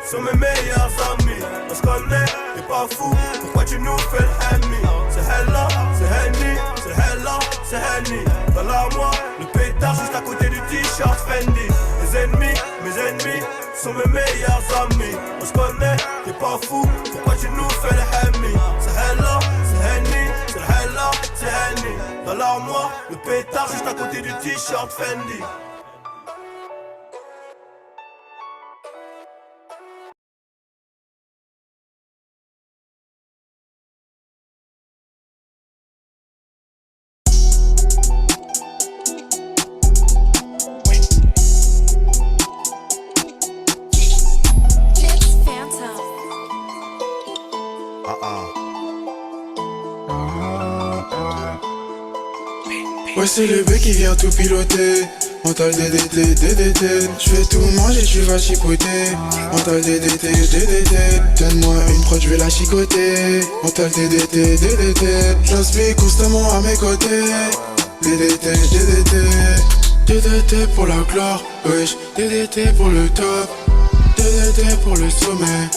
sont mes meilleurs amis. On se connaît, t'es pas fou, pourquoi tu nous fais le ennemi? C'est Hella, c'est Henny, c'est Hella, c'est Henny. Dans l'armoire, le pétard juste à côté du t-shirt Fendi. Mes ennemis sont mes meilleurs amis. On se connaît, t'es pas fou, pourquoi tu nous fais le ennemi? C'est Hella, c'est Henny, c'est Hella, c'est Henny. Dans l'armoire, le pétard juste à côté du t-shirt Fendi. It's Phantom. Ouais, c'est le B qui vient tout piloter. Mental DDT, DDT. Je fais tout manger, tu vas chipoter. Mental DDT, DDT. Donne-moi une prod, je vais la chicoter. Mental DDT, DDT. J'inspire constamment à mes côtés. DDT, DDT. DDT pour la gloire, wesh. DDT pour le top. DDT pour le sommet.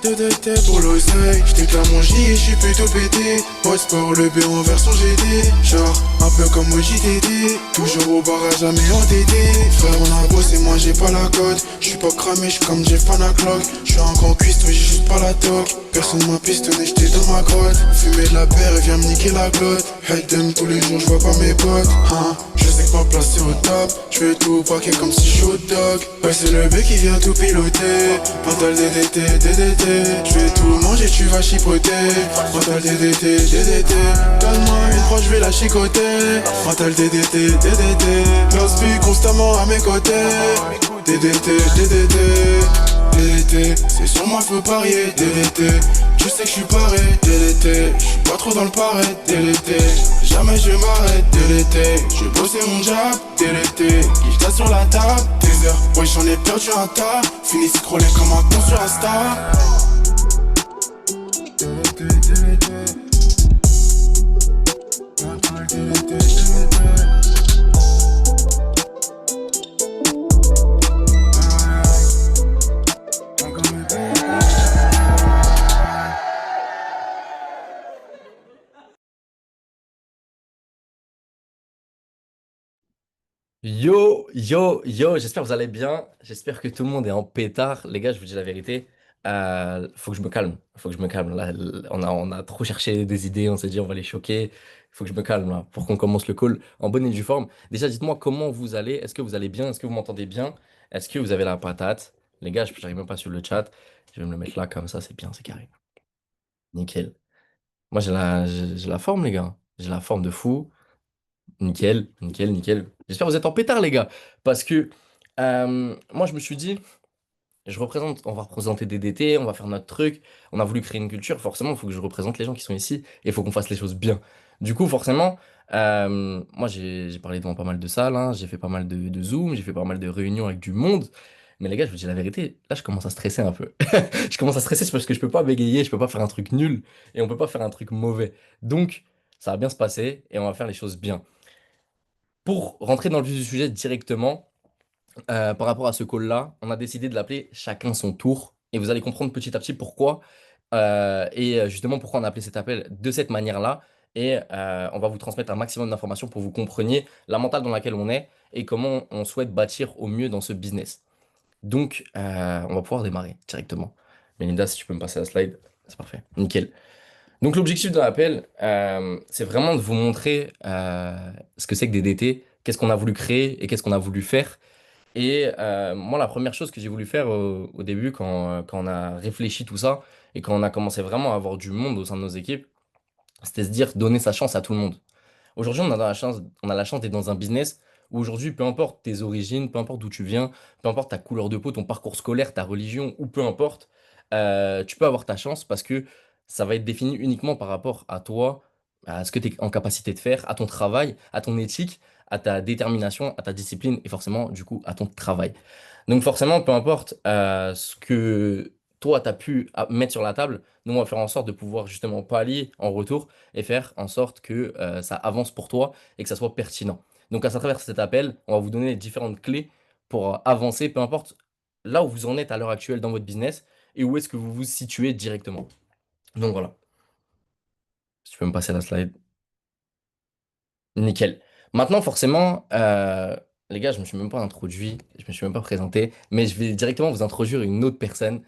DDT pour l'oseille, j'déclare mon J et j'suis plutôt pété. Mode sport, le B en version GD. Genre, un peu comme au JDD. Toujours au barrage, jamais entêté. Frère, on a bossé, moi j'ai pas la cote. J'suis pas cramé, j'suis comme Jeff Panaclock. J'suis un grand cuistot, j'ai juste pas la toque. Personne m'a pistonné, j'étais dans ma grotte. Fumer de la paire et viens me niquer la glotte. Head them tous les jours, j'vois pas mes potes. Hein, je sais que pas placé au top. J'fais tout paquet comme si j'suis au dog. Ouais, c'est le B qui vient tout piloter. Mental DDT, DDT. J'vais tout manger, tu vas chipoter. Mental DDT, DDT. Donne-moi une proche, j'vais la chicoter. Mental DDT, DDT. J'inspire constamment à mes côtés. DDT, DDT. DDT, c'est sur moi faut parier. DDT, je sais que j'suis paré. DDT, j'suis pas trop dans le pareil. DDT, jamais je m'arrête. DDT, j'ai bossé mon job. DDT, qui sur la table. Des heures, ouais j'en ai perdu un tas. Fini scroller comme un con sur Insta. DDT, DDT. DDT, DDT. Yo, yo, yo, j'espère que vous allez bien. J'espère que tout le monde est en pétard. Les gars, je vous dis la vérité. Faut que je me calme. Faut que je me calme. Là, on a trop cherché des idées. On s'est dit, on va les choquer. Faut que je me calme là pour qu'on commence le call en bonne et due forme. Déjà, dites-moi comment vous allez. Est-ce que vous allez bien? Est-ce que vous m'entendez bien? Est-ce que vous avez la patate? Les gars, je n'arrive même pas sur le chat. Je vais me le mettre là comme ça, c'est bien, c'est carré. Nickel. Moi, j'ai la forme, les gars. J'ai la forme de fou. Nickel, nickel, nickel. J'espère que vous êtes en pétard, les gars. Parce que moi, je me suis dit, on va représenter DDT, on va faire notre truc. On a voulu créer une culture. Forcément, il faut que je représente les gens qui sont ici. Et il faut qu'on fasse les choses bien. Du coup, forcément, moi, j'ai parlé devant pas mal de salles. Hein, j'ai fait pas mal de Zoom. J'ai fait pas mal de réunions avec du monde. Mais les gars, je vous dis la vérité, là, je commence à stresser un peu. Je commence à stresser c'est parce que je peux pas bégayer, je peux pas faire un truc nul. Et on peut pas faire un truc mauvais. Donc, ça va bien se passer et on va faire les choses bien. Pour rentrer dans le vif du sujet directement, par rapport à ce call-là, on a décidé de l'appeler chacun son tour. Et vous allez comprendre petit à petit pourquoi. Et justement pourquoi on a appelé cet appel de cette manière-là. Et on va vous transmettre un maximum d'informations pour que vous compreniez la mentale dans laquelle on est et comment on souhaite bâtir au mieux dans ce business. Donc, on va pouvoir démarrer directement. Melinda, si tu peux me passer la slide, c'est parfait. Nickel. Donc l'objectif de l'appel, c'est vraiment de vous montrer ce que c'est que des DT, qu'est-ce qu'on a voulu créer et qu'est-ce qu'on a voulu faire. Et moi, la première chose que j'ai voulu faire au début, quand on a réfléchi tout ça, et quand on a commencé vraiment à avoir du monde au sein de nos équipes, c'était se dire donner sa chance à tout le monde. Aujourd'hui, on a la chance d'être dans un business où aujourd'hui, peu importe tes origines, peu importe d'où tu viens, peu importe ta couleur de peau, ton parcours scolaire, ta religion, ou peu importe, tu peux avoir ta chance parce que ça va être défini uniquement par rapport à toi, à ce que tu es en capacité de faire, à ton travail, à ton éthique, à ta détermination, à ta discipline et forcément, du coup, à ton travail. Donc forcément, peu importe ce que toi, tu as pu mettre sur la table, nous, on va faire en sorte de pouvoir justement pallier en retour et faire en sorte que ça avance pour toi et que ça soit pertinent. Donc à travers cet appel, on va vous donner les différentes clés pour avancer, peu importe là où vous en êtes à l'heure actuelle dans votre business et où est-ce que vous vous situez directement. Donc voilà, si tu peux me passer la slide. Nickel. Maintenant, forcément, les gars, je me suis même pas introduit, je me suis même pas présenté, mais je vais directement vous introduire une autre personne,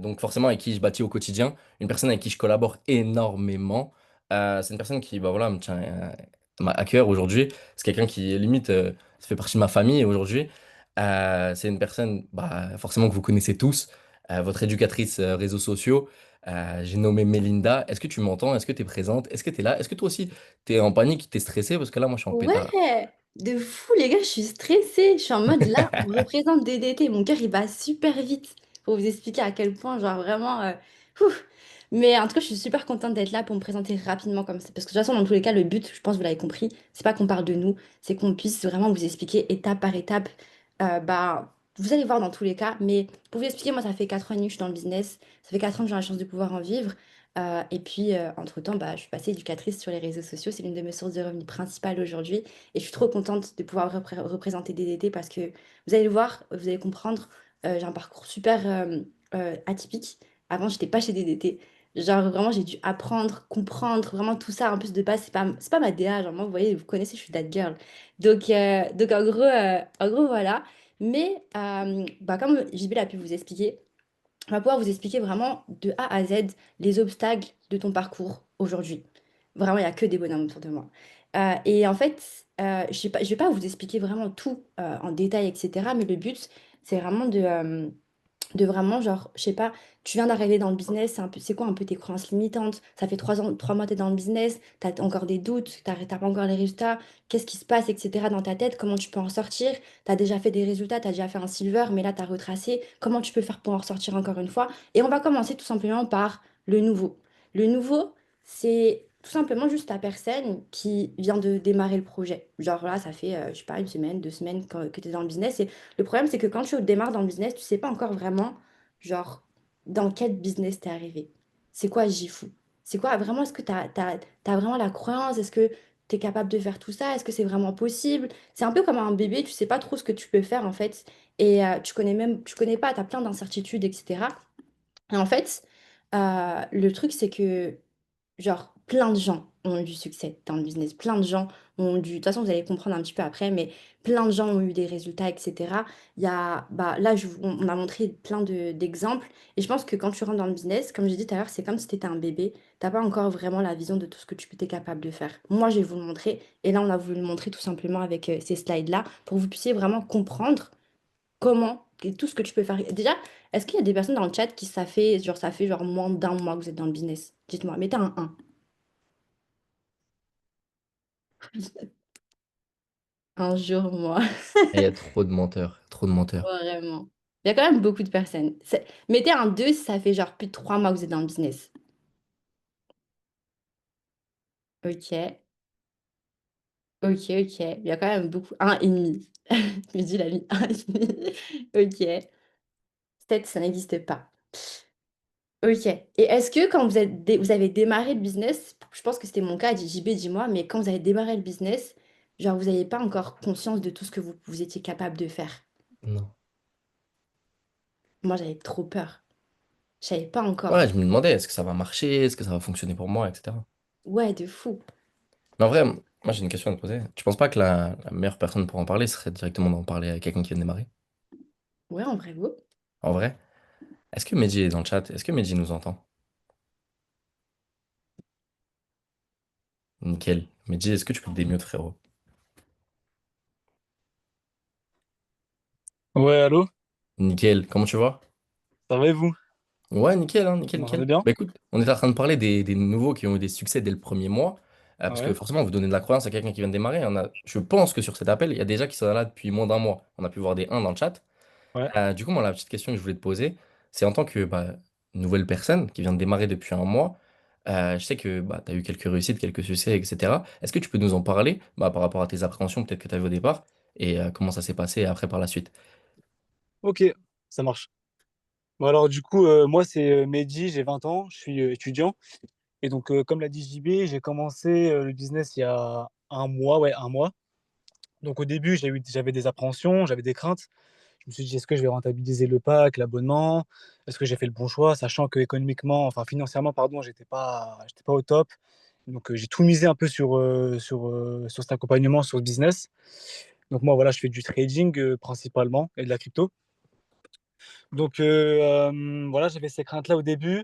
donc forcément avec qui je bâtis au quotidien, une personne avec qui je collabore énormément. C'est une personne qui, bah voilà, me tient à cœur aujourd'hui. C'est quelqu'un qui, limite, ça fait partie de ma famille aujourd'hui. C'est une personne, bah, forcément que vous connaissez tous, votre éducatrice réseaux sociaux. J'ai nommé Melinda. Est-ce que tu m'entends? Est-ce que tu es présente? Est-ce que tu es là? Est-ce que toi aussi t'es en panique, t'es stressé parce que là, moi, je suis en pétard. Ouais, de fou les gars, je suis stressée. Je suis en mode là, on représente DDT. Mon cœur il bat super vite pour vous expliquer à quel point, genre vraiment. Ouf. Mais en tout cas, je suis super contente d'être là pour me présenter rapidement comme ça. Parce que de toute façon, dans tous les cas, le but, je pense que vous l'avez compris, c'est pas qu'on parle de nous, c'est qu'on puisse vraiment vous expliquer étape par étape. Bah, vous allez voir dans tous les cas. Mais pour vous expliquer, moi, ça fait 4 ans et demi que je suis dans le business. Ça fait 4 ans que j'ai la chance de pouvoir en vivre. Et puis, entre-temps, bah, je suis passée éducatrice sur les réseaux sociaux. C'est l'une de mes sources de revenus principales aujourd'hui. Et je suis trop contente de pouvoir représenter DDT parce que vous allez le voir, vous allez comprendre, j'ai un parcours super atypique. Avant, j'étais pas chez DDT. Genre, vraiment, j'ai dû apprendre, comprendre, vraiment tout ça. En plus de base, c'est pas ma DA. Genre, moi, vous voyez, vous connaissez, je suis that girl. Donc en gros, voilà. Mais, bah, comme JB l'a pu vous expliquer, on va pouvoir vous expliquer vraiment de A à Z les obstacles de ton parcours aujourd'hui. Vraiment, il n'y a que des bonhommes autour de moi. Et en fait, je vais pas vous expliquer vraiment tout en détail, etc. Mais le but, c'est vraiment de vraiment, genre, je sais pas, tu viens d'arriver dans le business, c'est quoi un peu tes croyances limitantes? Ça fait 3 ans, 3 mois que tu es dans le business, tu as encore des doutes, t'as pas encore les résultats, qu'est-ce qui se passe, etc. dans ta tête, comment tu peux en sortir? Tu as déjà fait des résultats, tu as déjà fait un silver, mais là, tu as retracé, comment tu peux faire pour en sortir encore une fois? Et on va commencer tout simplement par le nouveau. Le nouveau, c'est tout simplement juste ta personne qui vient de démarrer le projet. Genre là, ça fait, je sais pas, une semaine, 2 semaines que tu es dans le business. Le problème, c'est que quand tu démarres dans le business, tu sais pas encore vraiment, genre, dans quel business t'es arrivé. C'est quoi Jifu? C'est quoi vraiment, est-ce que t'as vraiment la croyance? Est-ce que t'es capable de faire tout ça? Est-ce que c'est vraiment possible? C'est un peu comme un bébé, tu sais pas trop ce que tu peux faire en fait. Et tu connais pas, t'as plein d'incertitudes, etc. Et en fait, le truc, c'est que, genre, plein de gens ont eu du succès dans le business. Plein de gens ont eu du... De toute façon, vous allez comprendre un petit peu après, mais plein de gens ont eu des résultats, etc. Il y a... Bah, là, on a montré plein d'exemples. Et je pense que quand tu rentres dans le business, comme j'ai dit tout à l'heure, c'est comme si tu étais un bébé. T'as pas encore vraiment la vision de tout ce que tu es capable de faire. Moi, je vais vous le montrer. Et là, on a voulu le montrer tout simplement avec ces slides-là pour que vous puissiez vraiment comprendre comment et tout ce que tu peux faire. Déjà, est-ce qu'il y a des personnes dans le chat qui ça fait genre moins d'un mois que vous êtes dans le business? Dites-moi, mettez un 1. Un jour, moi. Il y a trop de menteurs, trop de menteurs. Vraiment. Il y a quand même beaucoup de personnes. Mettez un 2 si ça fait genre plus de 3 mois que vous êtes dans le business. Ok, ok. Il y a quand même beaucoup. Un et demi. Je me dis, il a mis un et demi. Ok. 7, ça n'existe pas. Ok. Et est-ce que quand vous avez démarré le business, je pense que c'était mon cas, dit JB, dis-moi, mais quand vous avez démarré le business, genre vous n'avez pas encore conscience de tout ce que vous étiez capable de faire. Non. Moi, j'avais trop peur. Je savais pas Ouais, encore. je me demandais, est-ce que ça va marcher? Est-ce que ça va fonctionner pour moi, etc. Ouais, de fou. Mais en vrai, moi, j'ai une question à te poser. Tu penses pas que la meilleure personne pour en parler serait directement d'en parler à quelqu'un qui vient de démarrer? Ouais, en vrai, vous. En vrai? Est-ce que Mehdi est dans le chat? Est-ce que Mehdi nous entend? Nickel. Mehdi, est-ce que tu peux te démute, frérot? Ouais, allô? Nickel. Comment tu vas? Ça va et vous? Ouais, nickel, hein, Vous nickel, m'entendez nickel. bien? Bah écoute, on est en train de parler des nouveaux qui ont eu des succès dès le premier mois, parce que Ouais, forcément, vous donnez de la croyance à quelqu'un qui vient de démarrer. Je pense que sur cet appel, il y a déjà qui sont là depuis moins d'un mois. On a pu voir des 1 dans le chat. ouais. Du coup, moi, la petite question que je voulais te poser, c'est en tant que bah, nouvelle personne qui vient de démarrer depuis un mois, je sais que bah, tu as eu quelques réussites, quelques succès, etc. Est-ce que tu peux nous en parler bah, par rapport à tes appréhensions peut-être que tu avais au départ et comment ça s'est passé après par la suite? Ok, ça marche. Bon alors du coup, moi c'est Mehdi, j'ai 20 ans, je suis étudiant. Et donc comme l'a dit JB, j'ai commencé le business il y a un mois, ouais, un mois. Donc au début, j'avais des appréhensions, j'avais des craintes. Je me suis dit: «Est-ce que je vais rentabiliser le pack, l'abonnement? Est-ce que j'ai fait le bon choix?» Sachant qu'économiquement, enfin financièrement pardon, j'étais pas au top. Donc j'ai tout misé un peu sur cet accompagnement, sur ce business. Donc moi voilà, je fais du trading, principalement et de la crypto. Donc voilà, j'avais ces craintes-là au début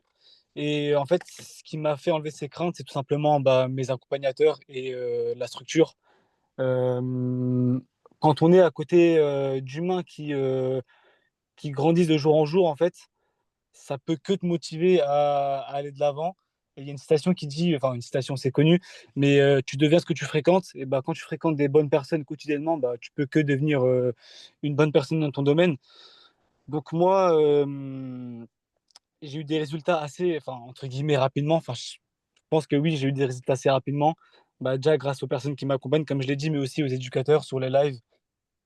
et en fait, ce qui m'a fait enlever ces craintes, c'est tout simplement, bah, mes accompagnateurs et la structure. Hem, Quand on est à côté, d'humains qui grandissent de jour en jour, en fait, ça peut que te motiver à aller de l'avant. Et il y a une citation qui dit, enfin une citation, c'est connu, mais «Tu deviens ce que tu fréquentes» et bah, quand tu fréquentes des bonnes personnes quotidiennement, bah, tu peux que devenir, une bonne personne dans ton domaine. Donc moi, j'ai eu des résultats assez, enfin, entre guillemets «rapidement», enfin, je pense que oui, j'ai eu des résultats assez rapidement. Bah, déjà grâce aux personnes qui m'accompagnent, comme je l'ai dit, mais aussi aux éducateurs sur les lives.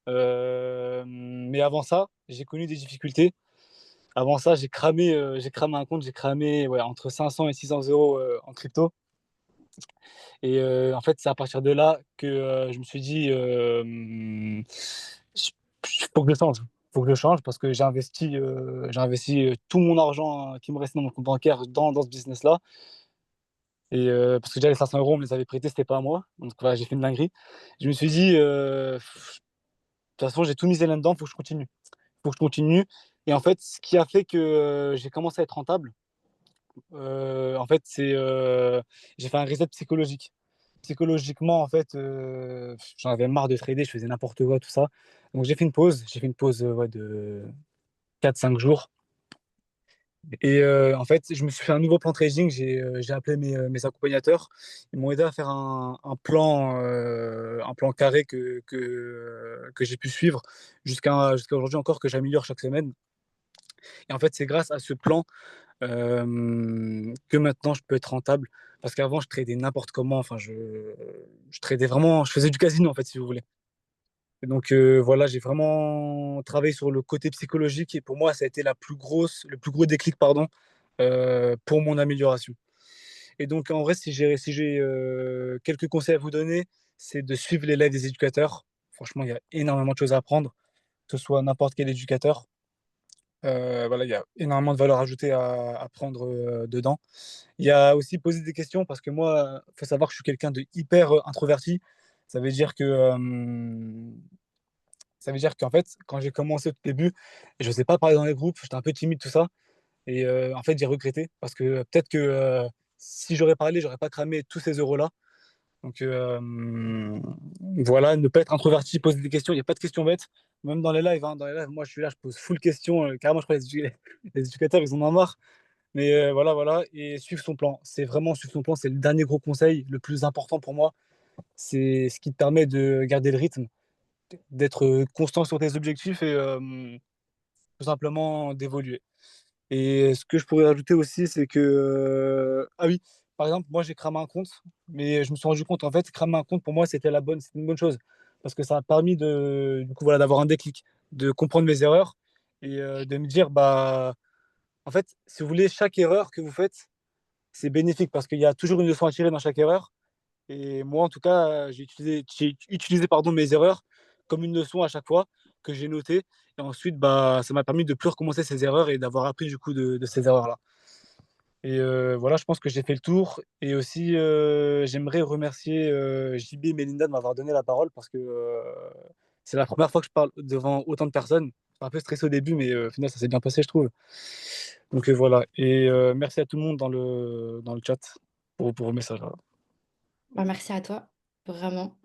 Mais avant ça, j'ai connu des difficultés. Avant ça, j'ai cramé un compte, j'ai cramé, ouais, entre 500 et 600 € en crypto et en fait, c'est à partir de là que, je me suis dit, «J faut que je change, faut que je change» parce que j'ai investi tout mon argent, qui me restait dans mon compte bancaire dans ce business-là et parce que déjà les 500 € on me les avait prêtés, c'était pas à moi, donc voilà, j'ai fait une dinguerie. Je me suis dit, «De toute façon, j'ai tout misé là-dedans, faut que je continue, faut que je continue» et en fait, ce qui a fait que, j'ai commencé à être rentable, en fait, j'ai fait un reset psychologique. Psychologiquement, en fait, j'en avais marre de trader, je faisais n'importe quoi, tout ça. Donc j'ai fait une pause, ouais, de 4-5 jours et en fait, je me suis fait un nouveau plan trading. J'ai appelé mes accompagnateurs. Ils m'ont aidé à faire un plan carré que j'ai pu suivre jusqu'à aujourd'hui encore, que j'améliore chaque semaine et en fait, c'est grâce à ce plan que maintenant je peux être rentable. Parce qu'avant, je tradais n'importe comment. Enfin, je tradais vraiment, je faisais du casino en fait, si vous voulez. Et donc voilà, j'ai vraiment travaillé sur le côté psychologique et pour moi, ça a été le plus gros déclic, pardon, pour mon amélioration. Et donc en vrai, si j'ai quelques conseils à vous donner, c'est de suivre les lives des éducateurs. Franchement, il y a énormément de choses à apprendre, que ce soit n'importe quel éducateur. Voilà, il y a énormément de valeur ajoutée à prendre, dedans. Il y a aussi poser des questions parce que moi, il faut savoir que je suis quelqu'un de hyper, introverti. Ça veut dire que, ça veut dire qu'en fait, quand j'ai commencé au tout début, je n'osais pas parler dans les groupes, j'étais un peu timide, tout ça et en fait, j'ai regretté parce que peut-être que, si j'aurais parlé, j'aurais pas cramé tous ces euros-là. Donc voilà, ne pas être introverti, poser des questions, il y a pas de questions bêtes. Même dans les lives, hein, moi je suis là, je pose full questions, carrément je crois les éducateurs ils en ont marre. Mais voilà, voilà et suivre son plan. C'est vraiment suivre son plan, c'est le dernier gros conseil, le plus important pour moi. C'est ce qui te permet de garder le rythme, d'être, constant sur tes objectifs et tout simplement d'évoluer. Et ce que je pourrais ajouter aussi, c'est que, ah oui, par exemple, moi j'ai cramé un compte, mais je me suis rendu compte en fait, cramer un compte pour moi c'était une bonne chose. Parce que ça a permis du coup voilà, d'avoir un déclic, de comprendre mes erreurs et de me dire: «Bah, en fait, si vous voulez, chaque erreur que vous faites, c'est bénéfique parce qu'il y a toujours une leçon à tirer dans chaque erreur» et moi en tout cas, j'ai utilisé pardon mes erreurs comme une leçon à chaque fois que j'ai notée et ensuite, bah, ça m'a permis de plus recommencer ces erreurs et d'avoir appris du coup de ces erreurs-là. Et voilà, je pense que j'ai fait le tour et aussi, j'aimerais remercier, JB et Mélinda de m'avoir donné la parole parce que, c'est la première fois que je parle devant autant de personnes. J'étais un peu stressé au début, mais au final, ça s'est bien passé, je trouve. Donc voilà et merci à tout le monde dans le chat pour vos messages, voilà. Bah, merci à toi, vraiment.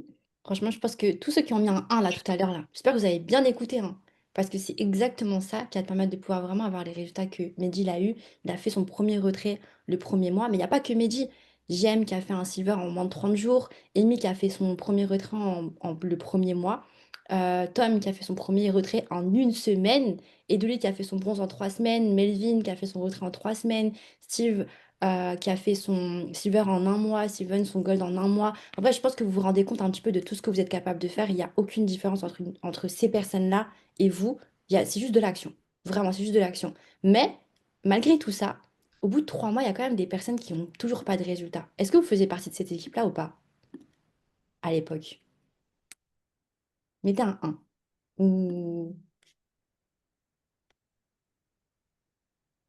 Franchement, je pense que tous ceux qui ont mis un 1 là tout à l'heure là, j'espère que vous avez bien écouté, hein, parce que c'est exactement ça qui va te permettre de pouvoir vraiment avoir les résultats que Mehdi il a eu. Il a fait son premier retrait le premier mois, mais il y a pas que Mehdi. Jem qui a fait un silver en moins de 30 jours, Amy qui a fait son premier retrait en le premier mois, Tom qui a fait son premier retrait en une semaine, Edouard qui a fait son bronze en 3 semaines, Melvin qui a fait son retrait en 3 semaines, Steve qui a fait son silver en un mois, Steven son gold en un mois. En vrai, je pense que vous vous rendez compte un petit peu de tout ce que vous êtes capable de faire. Il n'y a aucune différence entre ces personnes-là et vous. C'est juste de l'action. Vraiment, c'est juste de l'action. Mais malgré tout ça, au bout de 3 mois, il y a quand même des personnes qui n'ont toujours pas de résultats. Est-ce que vous faisiez partie de cette équipe-là ou pas à l'époque? Mettez un 1. Ou...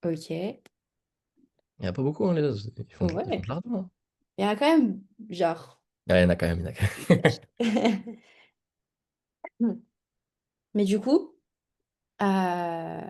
Ok. Il n'y a pas beaucoup, hein, les autres. Ils font de Ouais. l'argent, hein. Il y en a quand même, genre. Ouais, il y en a quand même, il y en a quand même. Mais euh,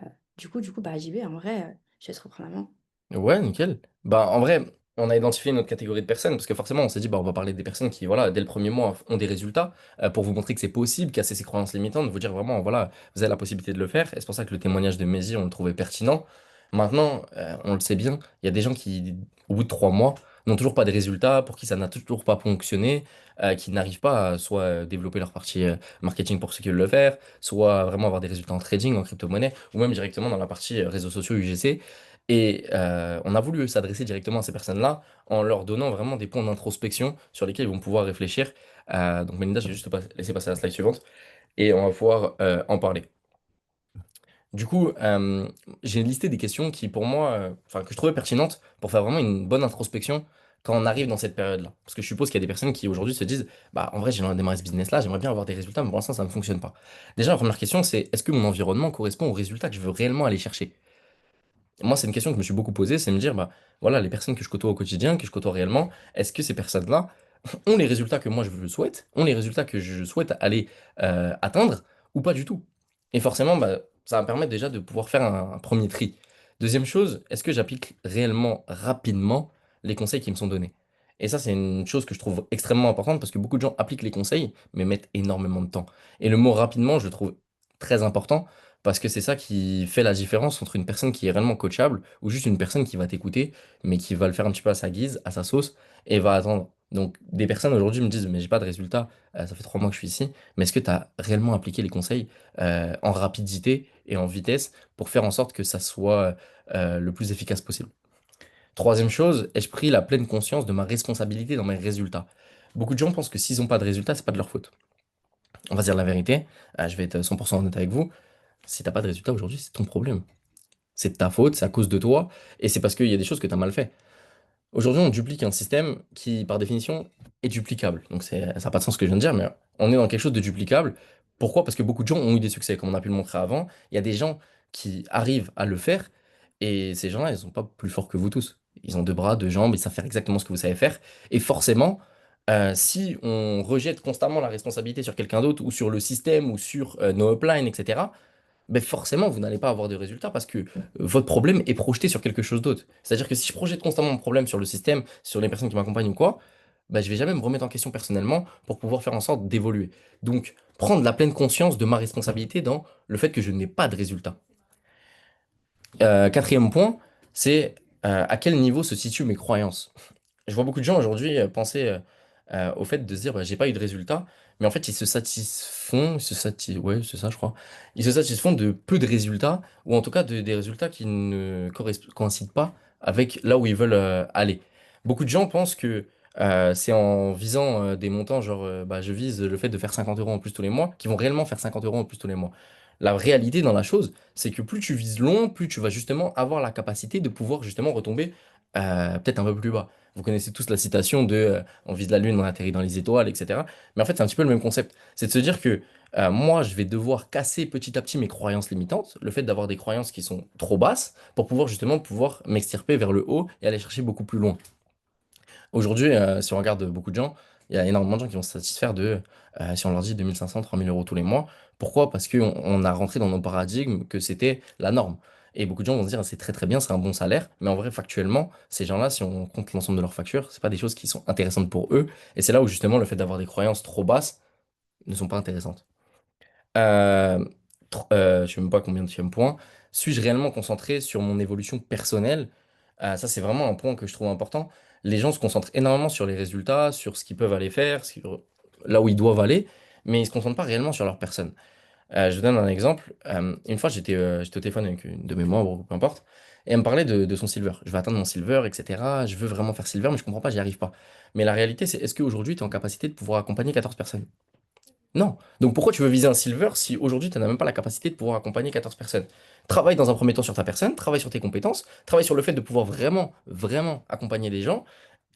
bah, JB, en vrai, je vais te reprendre la main. Ouais, nickel. Bah, en vrai, on a identifié notre catégorie de personnes parce que forcément, on s'est dit, bah, on va parler des personnes qui, voilà, dès le premier mois, ont des résultats pour vous montrer que c'est possible, casser ces croyances limitantes, vous dire vraiment, voilà, vous avez la possibilité de le faire. Et c'est pour ça que le témoignage de Mézi, on le trouvait pertinent. Maintenant, on le sait bien, il y a des gens qui, au bout de 3 mois, n'ont toujours pas de résultats, pour qui ça n'a toujours pas fonctionné, qui n'arrivent pas à soit développer leur partie marketing pour ceux qui veulent le faire, soit vraiment avoir des résultats en trading, en crypto-monnaie, ou même directement dans la partie réseaux sociaux UGC. Et on a voulu s'adresser directement à ces personnes-là en leur donnant vraiment des points d'introspection sur lesquels ils vont pouvoir réfléchir. Donc Melinda, j'ai juste laissé passer la slide suivante et on va pouvoir en parler. Du coup, j'ai listé des questions qui, pour moi, enfin, que je trouvais pertinentes pour faire vraiment une bonne introspection quand on arrive dans cette période-là. Parce que je suppose qu'il y a des personnes qui aujourd'hui se disent, bah, en vrai, j'aimerais démarrer ce business-là, j'aimerais bien avoir des résultats, mais pour l'instant, ça ne fonctionne pas. Déjà, la première question, c'est est-ce que mon environnement correspond aux résultats que je veux réellement aller chercher? Moi, c'est une question que je me suis beaucoup posée, c'est me dire, bah, voilà, les personnes que je côtoie au quotidien, que je côtoie réellement, est-ce que ces personnes-là ont les résultats que moi je souhaite, ont les résultats que je souhaite aller atteindre, ou pas du tout? Et forcément, bah, ça va me permettre déjà de pouvoir faire un premier tri. Deuxième chose, est-ce que j'applique réellement rapidement les conseils qui me sont donnés? Et ça, c'est une chose que je trouve extrêmement importante parce que beaucoup de gens appliquent les conseils, mais mettent énormément de temps. Et le mot rapidement, je le trouve très important parce que c'est ça qui fait la différence entre une personne qui est réellement coachable ou juste une personne qui va t'écouter, mais qui va le faire un petit peu à sa guise, à sa sauce, et va attendre. Donc, des personnes aujourd'hui me disent, mais j'ai pas de résultat, ça fait 3 mois que je suis ici, mais est-ce que tu as réellement appliqué les conseils en rapidité et en vitesse pour faire en sorte que ça soit le plus efficace possible? Troisième chose, ai-je pris la pleine conscience de ma responsabilité dans mes résultats? Beaucoup de gens pensent que s'ils n'ont pas de résultats, c'est pas de leur faute. On va se dire la vérité, je vais être 100% honnête avec vous, si t'as pas de résultats aujourd'hui, c'est ton problème. C'est de ta faute, c'est à cause de toi, et c'est parce qu'il y a des choses que tu as mal fait. Aujourd'hui, on duplique un système qui, par définition, est duplicable. Donc, ça n'a pas de sens ce que je viens de dire, mais on est dans quelque chose de duplicable. Pourquoi? Parce que beaucoup de gens ont eu des succès, comme on a pu le montrer avant. Il y a des gens qui arrivent à le faire, et ces gens-là, ils sont pas plus forts que vous tous. Ils ont deux bras, deux jambes, ils savent faire exactement ce que vous savez faire. Et forcément, si on rejette constamment la responsabilité sur quelqu'un d'autre, ou sur le système, ou sur nos uplines, etc., ben forcément, vous n'allez pas avoir de résultats parce que votre problème est projeté sur quelque chose d'autre. C'est-à-dire que si je projette constamment mon problème sur le système, sur les personnes qui m'accompagnent ou quoi, ben je vais jamais me remettre en question personnellement pour pouvoir faire en sorte d'évoluer. Donc, prendre la pleine conscience de ma responsabilité dans le fait que je n'ai pas de résultats. Quatrième point, c'est à quel niveau se situent mes croyances. Je vois beaucoup de gens aujourd'hui penser au fait de se dire bah, j'ai pas eu de résultat, mais en fait ouais, c'est ça je crois, ils se satisfont de peu de résultats, ou en tout cas des résultats qui ne coïncident pas avec là où ils veulent aller. Beaucoup de gens pensent que c'est en visant des montants genre bah, je vise le fait de faire 50 euros en plus tous les mois, qu'ils vont réellement faire 50 euros en plus tous les mois. La réalité dans la chose, c'est que plus tu vises long, plus tu vas justement avoir la capacité de pouvoir justement retomber peut-être un peu plus bas. Vous connaissez tous la citation de on vise la lune, on atterrit dans les étoiles, etc. Mais en fait, c'est un petit peu le même concept. C'est de se dire que moi, je vais devoir casser petit à petit mes croyances limitantes, le fait d'avoir des croyances qui sont trop basses, pour pouvoir justement pouvoir m'extirper vers le haut et aller chercher beaucoup plus loin. Aujourd'hui, si on regarde beaucoup de gens, il y a énormément de gens qui vont se satisfaire de, si on leur dit 2500, 3000 euros tous les mois. Pourquoi? Parce qu'on a rentré dans nos paradigmes que c'était la norme. Et beaucoup de gens vont se dire, c'est très très bien, c'est un bon salaire. Mais en vrai, factuellement, ces gens-là, si on compte l'ensemble de leurs factures, c'est pas des choses qui sont intéressantes pour eux. Et c'est là où justement le fait d'avoir des croyances trop basses ne sont pas intéressantes. Euh, je sais même pas combien de point. Suis-je réellement concentré sur mon évolution personnelle? Ça, c'est vraiment un point que je trouve important. Les gens se concentrent énormément sur les résultats, sur ce qu'ils peuvent aller faire, là où ils doivent aller, mais ils se concentrent pas réellement sur leur personne. Je vous donne un exemple. Une fois, j'étais au téléphone avec une de mes membres, ou peu importe, et elle me parlait de son silver. Je vais atteindre mon silver, etc. Je veux vraiment faire silver, mais je comprends pas, j'y arrive pas. Mais la réalité, c'est est-ce qu'aujourd'hui, tu es en capacité de pouvoir accompagner 14 personnes? Non. Donc pourquoi tu veux viser un silver si aujourd'hui tu n'as même pas la capacité de pouvoir accompagner 14 personnes? Travaille dans un premier temps sur ta personne, travaille sur tes compétences, travaille sur le fait de pouvoir vraiment, vraiment accompagner des gens,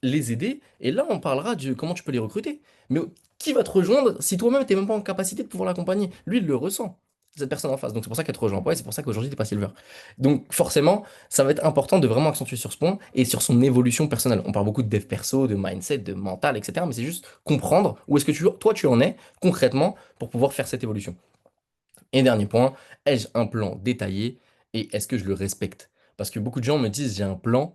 les aider, et là on parlera de comment tu peux les recruter. Mais qui va te rejoindre si toi-même tu n'es même pas en capacité de pouvoir l'accompagner? Lui, il le ressent. cette personne en face. Donc c'est pour ça qu'elle te rejoint pas et c'est pour ça qu'aujourd'hui t'es pas silver. Donc forcément, ça va être important de vraiment accentuer sur ce point et sur son évolution personnelle. On parle beaucoup de dev perso, de mindset, de mental, etc. Mais c'est juste comprendre où est-ce que toi tu en es concrètement pour pouvoir faire cette évolution. Et dernier point, ai-je un plan détaillé et est-ce que je le respecte? Parce que beaucoup de gens me disent j'ai un plan,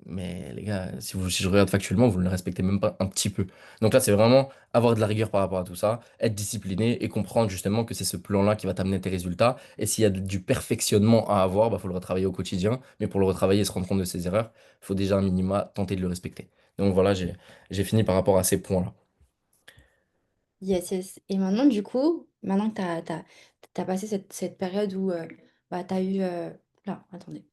mais les gars, si je regarde factuellement, vous ne le respectez même pas un petit peu. Donc là, c'est vraiment avoir de la rigueur par rapport à tout ça, être discipliné et comprendre justement que c'est ce plan-là qui va t'amener tes résultats. Et s'il y a du perfectionnement à avoir, bah, faut le retravailler au quotidien. Mais pour le retravailler et se rendre compte de ses erreurs, il faut déjà un minima tenter de le respecter. Donc voilà, j'ai fini par rapport à ces points-là. Yes, yes. Et maintenant, du coup, maintenant que t'as passé cette période où bah, tu as eu... là, attendez.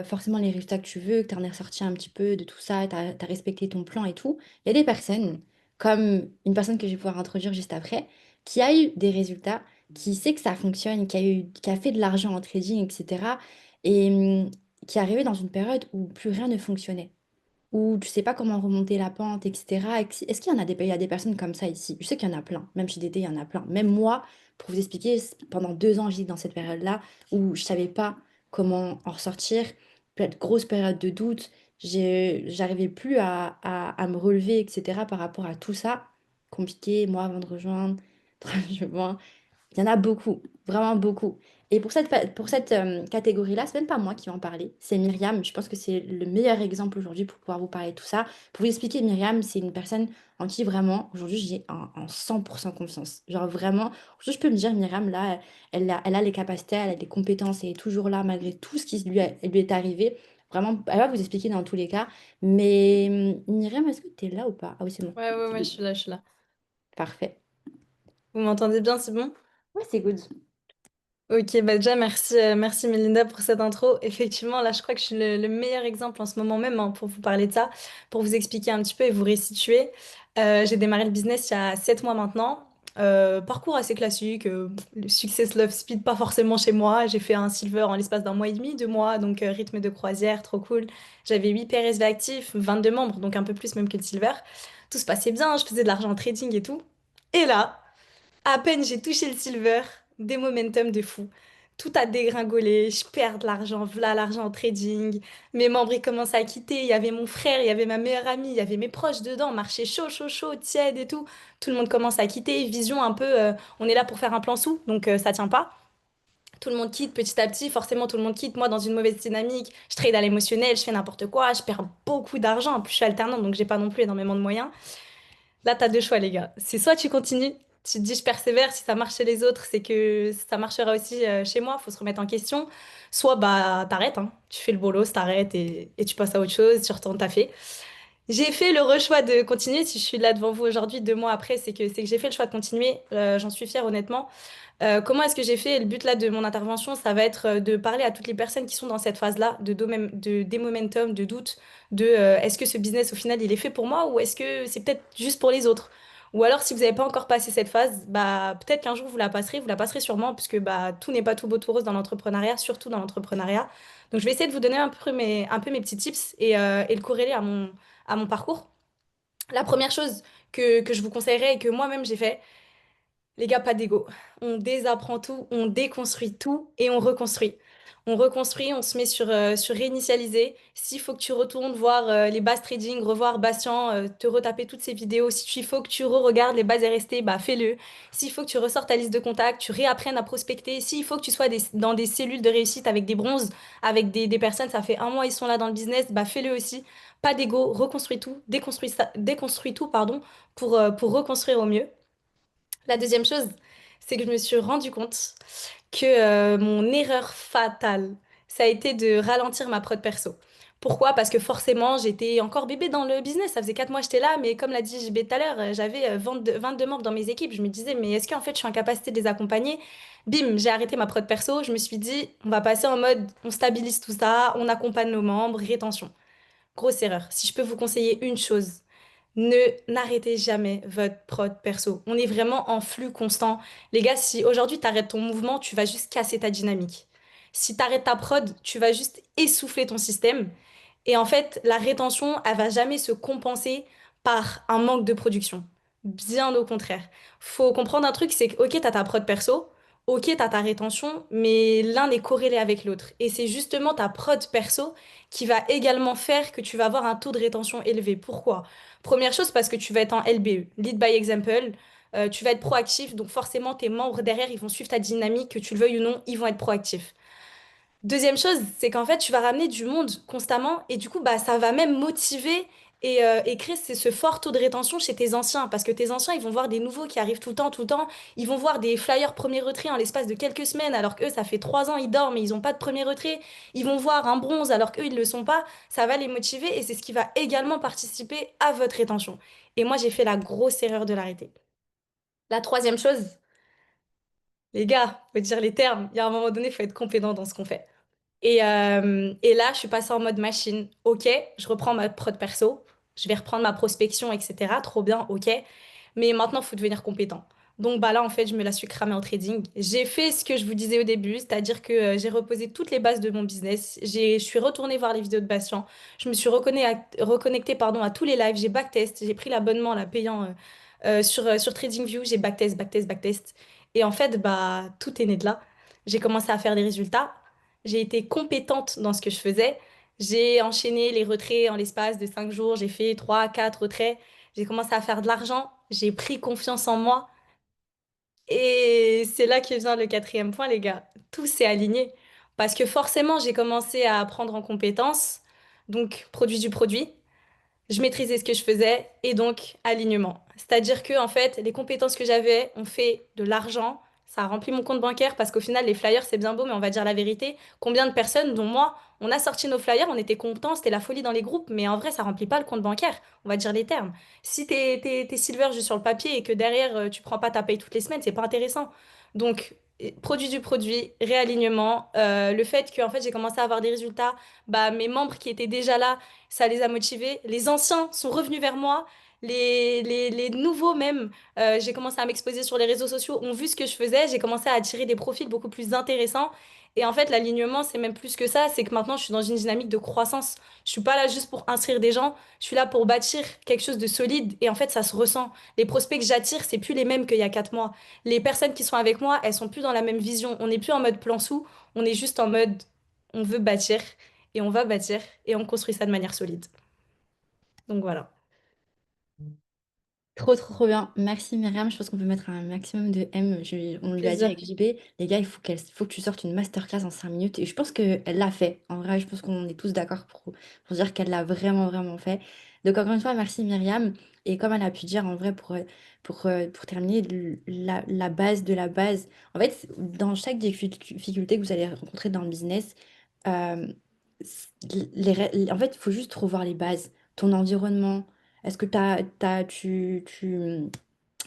Forcément les résultats que tu veux, que tu en es ressorti un petit peu de tout ça, tu as respecté ton plan et tout. Il y a des personnes, comme une personne que je vais pouvoir introduire juste après, qui a eu des résultats, qui sait que ça fonctionne, qui a fait de l'argent en trading, etc. Et qui est arrivé dans une période où plus rien ne fonctionnait où tu sais pas comment remonter la pente, etc. Est-ce qu'il y en a il y a des personnes comme ça ici? Je sais qu'il y en a plein. Même chez DD, il y en a plein. Même moi, pour vous expliquer, pendant 2 ans, j'étais dans cette période-là où je savais pas comment en ressortir. Grosse période de doute. J'arrivais plus à me relever, etc. par rapport à tout ça. Compliqué, moi, avant de rejoindre. Tranquillement. Il y en a beaucoup, vraiment beaucoup. Et pour cette catégorie-là, c'est même pas moi qui vais en parler, c'est Myriam. Je pense que c'est le meilleur exemple aujourd'hui pour pouvoir vous parler de tout ça. Pour vous expliquer, Myriam, c'est une personne en qui vraiment, aujourd'hui, j'ai en 100% confiance. Genre vraiment, aujourd'hui, je peux me dire, Myriam, là, elle a les capacités, elle a les compétences, elle est toujours là malgré tout ce qui lui est arrivé. Vraiment, elle va vous expliquer dans tous les cas. Mais Myriam, est-ce que tu es là ou pas? Ah oui, c'est bon. Ouais, ouais, C'est ouais, je good. suis là, je suis là. Parfait. Vous m'entendez bien, c'est bon? Ouais, c'est good. Ok, bah déjà, merci Melinda pour cette intro. Effectivement, là, je crois que je suis le meilleur exemple en ce moment même hein, pour vous parler de ça, pour vous expliquer un petit peu et vous resituer. J'ai démarré le business il y a 7 mois maintenant. Parcours assez classique, le success love speed, pas forcément chez moi. J'ai fait un silver en l'espace d'un mois et demi, 2 mois, donc rythme de croisière, trop cool. J'avais 8 PRSV actifs, 22 membres, donc un peu plus même que le silver. Tout se passait bien, je faisais de l'argent en trading et tout. Et là, à peine j'ai touché le silver, des momentum de fou. Tout a dégringolé, je perds de l'argent, voilà l'argent en trading. Mes membres ils commencent à quitter. Il y avait mon frère, il y avait ma meilleure amie, il y avait mes proches dedans, marché chaud, chaud, chaud, tiède et tout. Tout le monde commence à quitter. Vision un peu, on est là pour faire un plan sous, donc ça tient pas. Tout le monde quitte petit à petit, forcément tout le monde quitte. Moi, dans une mauvaise dynamique, je trade à l'émotionnel, je fais n'importe quoi, je perds beaucoup d'argent. En plus, je suis alternante, donc j'ai pas non plus énormément de moyens. Là, t'as deux choix, les gars. C'est soit tu continues, tu te dis je persévère, si ça marche chez les autres, c'est que ça marchera aussi chez moi, faut se remettre en question. Soit bah t'arrêtes, hein. Tu fais le boulot, t'arrêtes et tu passes à autre chose, tu retournes taffer. J'ai fait le choix de continuer. Si je suis là devant vous aujourd'hui, 2 mois après, c'est que j'ai fait le choix de continuer. J'en suis fière honnêtement. Comment est-ce que j'ai fait? Le but là de mon intervention, ça va être de parler à toutes les personnes qui sont dans cette phase-là, de des momentum, de doute, de est-ce que ce business au final il est fait pour moi ou est-ce que c'est peut-être juste pour les autres? Ou alors si vous n'avez pas encore passé cette phase, bah peut-être qu'un jour vous la passerez sûrement, puisque bah tout n'est pas tout beau tout rose dans l'entrepreneuriat, surtout dans l'entrepreneuriat. Donc je vais essayer de vous donner un peu mes petits tips et le corréler à mon parcours. La première chose que je vous conseillerais et que moi-même j'ai fait, les gars, pas d'ego. On désapprend tout, on déconstruit tout et on reconstruit. On reconstruit, on se met sur réinitialiser. S'il faut que tu retournes voir les bases trading, revoir Bastien, te retaper toutes ces vidéos, si il faut que tu re-regardes les bases RST, bah fais-le. S'il faut que tu ressortes ta liste de contacts, tu réapprennes à prospecter. S'il faut que tu sois dans des cellules de réussite avec des bronzes, avec des personnes, ça fait 1 mois, ils sont là dans le business, bah fais-le aussi. Pas d'ego, reconstruis tout, déconstruis tout, pardon, pour reconstruire au mieux. La deuxième chose, c'est que je me suis rendu compte que mon erreur fatale, ça a été de ralentir ma prod perso. Pourquoi? Parce que forcément, j'étais encore bébé dans le business. Ça faisait 4 mois que j'étais là, mais comme l'a dit JB tout à l'heure, j'avais 22 membres dans mes équipes. Je me disais, mais est-ce qu'en fait, je suis en capacité de les accompagner? Bim, j'ai arrêté ma prod perso. Je me suis dit, on va passer en mode, on stabilise tout ça, on accompagne nos membres, rétention. Grosse erreur. Si je peux vous conseiller une chose, ne n'arrêtez jamais votre prod perso. On est vraiment en flux constant. Les gars, si aujourd'hui tu arrêtes ton mouvement, tu vas juste casser ta dynamique. Si tu arrêtes ta prod, tu vas juste essouffler ton système. Et en fait, la rétention, elle va jamais se compenser par un manque de production. Bien au contraire. Faut comprendre un truc, c'est que ok, t'as ta prod perso. ok, tu as ta rétention, mais l'un est corrélé avec l'autre. Et c'est justement ta prod perso qui va également faire que tu vas avoir un taux de rétention élevé. Pourquoi? Première chose, parce que tu vas être en LBE, Lead by Example. Tu vas être proactif, donc forcément tes membres derrière, ils vont suivre ta dynamique, que tu le veuilles ou non, ils vont être proactifs. Deuxième chose, c'est qu'en fait, tu vas ramener du monde constamment et du coup, bah, ça va même motiver et créer ce fort taux de rétention chez tes anciens. Parce que tes anciens, ils vont voir des nouveaux qui arrivent tout le temps, tout le temps. Ils vont voir des flyers premier retrait en l'espace de quelques semaines, alors qu'eux, ça fait 3 ans, ils dorment et ils n'ont pas de premier retrait. Ils vont voir un bronze alors qu'eux, ils ne le sont pas. Ça va les motiver et c'est ce qui va également participer à votre rétention. Et moi, j'ai fait la grosse erreur de l'arrêter. La troisième chose, les gars, faut dire les termes. Il y a un moment donné, il faut être compétent dans ce qu'on fait. Et là, je suis passée en mode machine. Ok, je reprends ma prod perso, je vais reprendre ma prospection, etc. Trop bien, ok. Mais maintenant, il faut devenir compétent. Donc bah là, en fait, je me la suis cramée en trading. J'ai fait ce que je vous disais au début, c'est-à-dire que j'ai reposé toutes les bases de mon business. Je suis retournée voir les vidéos de Bastien. Je me suis reconnectée pardon, à tous les lives. J'ai backtest. J'ai pris l'abonnement là, payant sur TradingView. J'ai backtest, backtest, backtest. Et en fait, bah, tout est né de là. J'ai commencé à faire des résultats. J'ai été compétente dans ce que je faisais. J'ai enchaîné les retraits en l'espace de 5 jours. J'ai fait 3, 4 retraits. J'ai commencé à faire de l'argent. J'ai pris confiance en moi. Et c'est là que vient le quatrième point, les gars. Tout s'est aligné. Parce que forcément, j'ai commencé à prendre en compétence. Donc, produit du produit, je maîtrisais ce que je faisais et donc alignement. C'est-à-dire que en fait, les compétences que j'avais ont fait de l'argent, ça a rempli mon compte bancaire parce qu'au final, les flyers, c'est bien beau, mais on va dire la vérité. Combien de personnes, dont moi, on a sorti nos flyers, on était contents, c'était la folie dans les groupes, mais en vrai, ça remplit pas le compte bancaire. On va dire les termes. Si t'es silver juste sur le papier et que derrière, tu prends pas ta paye toutes les semaines, c'est pas intéressant. Donc, produit du produit, réalignement, le fait que en fait, j'ai commencé à avoir des résultats, bah, mes membres qui étaient déjà là, ça les a motivés. Les anciens sont revenus vers moi. Les nouveaux même, j'ai commencé à m'exposer sur les réseaux sociaux, ont vu ce que je faisais. J'ai commencé à attirer des profils beaucoup plus intéressants. Et en fait, l'alignement, c'est même plus que ça. C'est que maintenant, je suis dans une dynamique de croissance. Je suis pas là juste pour inscrire des gens. Je suis là pour bâtir quelque chose de solide. Et en fait, ça se ressent. Les prospects que j'attire, c'est plus les mêmes qu'il y a 4 mois. Les personnes qui sont avec moi, elles sont plus dans la même vision. On n'est plus en mode plan sous. On est juste en mode on veut bâtir et on va bâtir et on construit ça de manière solide. Donc voilà. Trop, trop, trop bien. Merci Myriam. Je pense qu'on peut mettre un maximum de M. On lui a dit Plaisir. avec JB, les gars, faut que tu sortes une masterclass en 5 minutes. Et je pense qu'elle l'a fait. En vrai, je pense qu'on est tous d'accord pour dire qu'elle l'a vraiment, vraiment fait. Donc, encore une fois, merci Myriam. Et comme elle a pu dire, en vrai, pour terminer, la base de la base, en fait, dans chaque difficulté que vous allez rencontrer dans le business, euh, en fait, il faut juste revoir les bases. Ton environnement. Est-ce que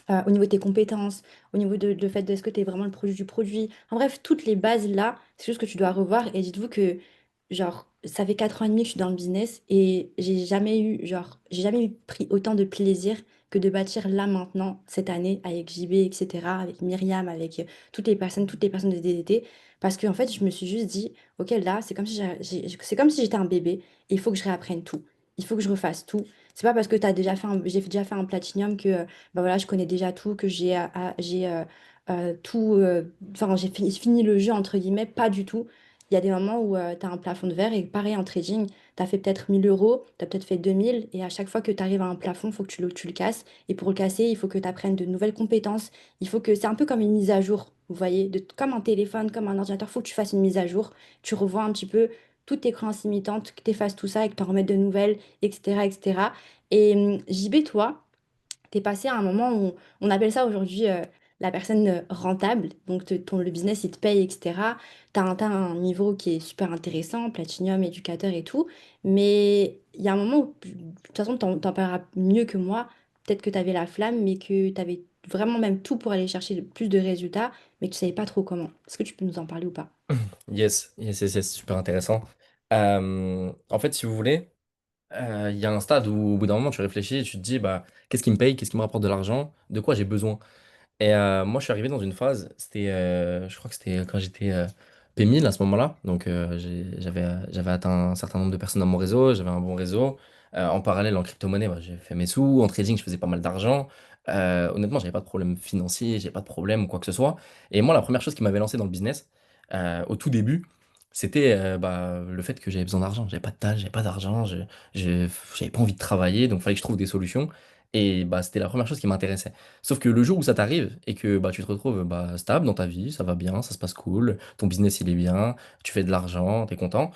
au niveau de tes compétences, au niveau de fait de est-ce que tu es vraiment le produit du produit. En bref, toutes les bases là, c'est juste que tu dois revoir. Et dites-vous que, genre, ça fait 4 ans et demi que je suis dans le business et j'ai jamais eu pris autant de plaisir que de bâtir là maintenant, cette année, avec JB, etc., avec Myriam, avec toutes les personnes de DDT. Parce qu'en fait, je me suis juste dit, ok, là, c'est comme si c'est comme si j'étais un bébé et il faut que je réapprenne tout. Il faut que je refasse tout. C'est pas parce que j'ai déjà fait un platinum que bah voilà, je connais déjà tout, que j'ai tout, enfin j'ai fini le jeu entre guillemets, pas du tout. Il y a des moments où tu as un plafond de verre et pareil en trading, tu as fait peut-être 1 000 euros, tu as peut-être fait 2 000 et à chaque fois que tu arrives à un plafond, il faut que tu le casses. Et pour le casser, il faut que tu apprennes de nouvelles compétences. Il faut que c'est un peu comme une mise à jour, vous voyez, comme un téléphone, comme un ordinateur, il faut que tu fasses une mise à jour. Tu revois un petit peu toutes tes croyances limitantes, que tu effaces tout ça et que tu en remettes de nouvelles, etc., etc. Et JB, toi, t'es passé à un moment où on appelle ça aujourd'hui la personne rentable. Donc, le business, il te paye, etc. T'as un niveau qui est super intéressant, Platinum, éducateur et tout. Mais il y a un moment où, de toute façon, t'en parleras mieux que moi. Peut-être que tu avais la flamme, mais que tu avais vraiment même tout pour aller chercher plus de résultats, mais que tu savais pas trop comment. Est-ce que tu peux nous en parler ou pas? Yes, yes, yes, yes, super intéressant. En fait, si vous voulez, il y a un stade où au bout d'un moment, tu réfléchis et tu te dis, bah, qu'est-ce qui me paye, qu'est-ce qui me rapporte de l'argent, de quoi j'ai besoin. Et moi, je suis arrivé dans une phase, je crois que c'était quand j'étais P1000 à ce moment-là. Donc, j'avais atteint un certain nombre de personnes dans mon réseau, j'avais un bon réseau. En parallèle, en crypto-monnaie, bah, j'ai fait mes sous. En trading, je faisais pas mal d'argent. Honnêtement, j'avais pas de problème financier, j'avais pas de problème ou quoi que ce soit. Et moi, la première chose qui m'avait lancé dans le business, au tout début, c'était bah, le fait que j'avais besoin d'argent. J'avais pas de tâche, j'avais pas d'argent, je- j'avais pas envie de travailler, donc il fallait que je trouve des solutions. Et bah, c'était la première chose qui m'intéressait. Sauf que le jour où ça t'arrive et que bah, tu te retrouves bah, stable dans ta vie, ça va bien, ça se passe cool, ton business il est bien, tu fais de l'argent, t'es content,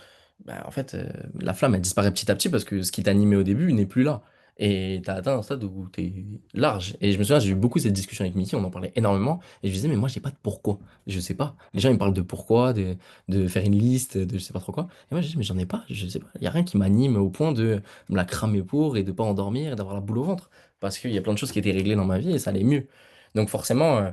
bah, en fait, la flamme elle disparaît petit à petit parce que ce qui t'animait au début n'est plus là. Et t'as atteint un stade où t'es large. Et je me souviens, j'ai eu beaucoup cette discussion avec Mickey, on en parlait énormément. Et je disais, mais moi, j'ai pas de pourquoi. Je sais pas. Les gens, ils me parlent de pourquoi, de faire une liste, de je sais pas trop quoi. Et moi, je dis, mais j'en ai pas, je sais pas. Il y a rien qui m'anime au point de me la cramer pour et de pas endormir et d'avoir la boule au ventre. Parce qu'il y a plein de choses qui étaient réglées dans ma vie et ça allait mieux. Donc, forcément,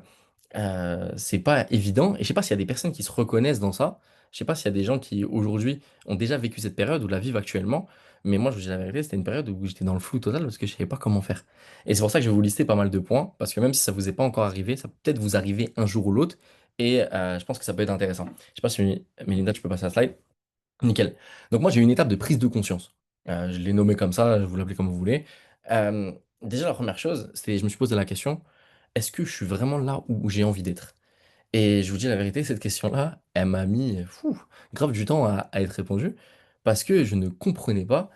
c'est pas évident. Et je sais pas s'il y a des personnes qui se reconnaissent dans ça. Je sais pas s'il y a des gens qui aujourd'hui ont déjà vécu cette période ou la vivent actuellement. Mais moi, je vous dis la vérité, c'était une période où j'étais dans le flou total parce que je savais pas comment faire. Et c'est pour ça que je vais vous lister pas mal de points. Parce que même si ça vous est pas encore arrivé, ça peut peut-être vous arriver un jour ou l'autre. Et je pense que ça peut être intéressant. Je sais pas si Mélinda, tu peux passer la slide. Nickel. Donc moi, j'ai eu une étape de prise de conscience. Je l'ai nommé comme ça, vous l'appelez comme vous voulez. Déjà, la première chose, c'est je me suis posé la question, est-ce que je suis vraiment là où j'ai envie d'être? Et je vous dis la vérité, cette question-là, elle m'a mis grave du temps à être répondue parce que je ne comprenais pas